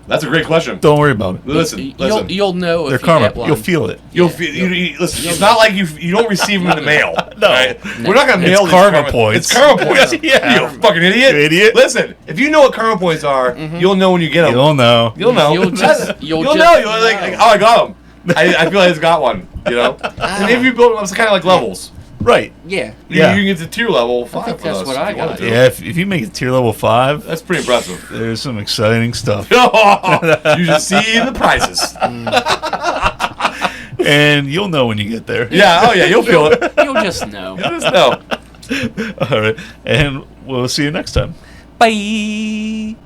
That's a great question. Don't worry about it. Listen. You'll know if They're you karma. get one. You'll feel it. You'll feel. Listen. It's not like you don't receive them in the mail. No. Right? We're not gonna mail It's these karma points. It's karma points. Yeah. You fucking idiot. You idiot. Listen. If you know what karma points are, you'll know when you get them. You'll know. You'll know. You'll just You'll know. You'll like, oh, I got them. I feel like I got one. You know. And if you build them, it's kind of like levels. Right. Yeah. Yeah. You can get to tier level 5. think that's what I got. Yeah, if you make it tier level 5, That's pretty impressive. there's some exciting stuff. You should see the prices. And you'll know when you get there. Yeah. Oh yeah. You'll feel it. You'll just know. You'll just know. All right. And we'll see you next time. Bye.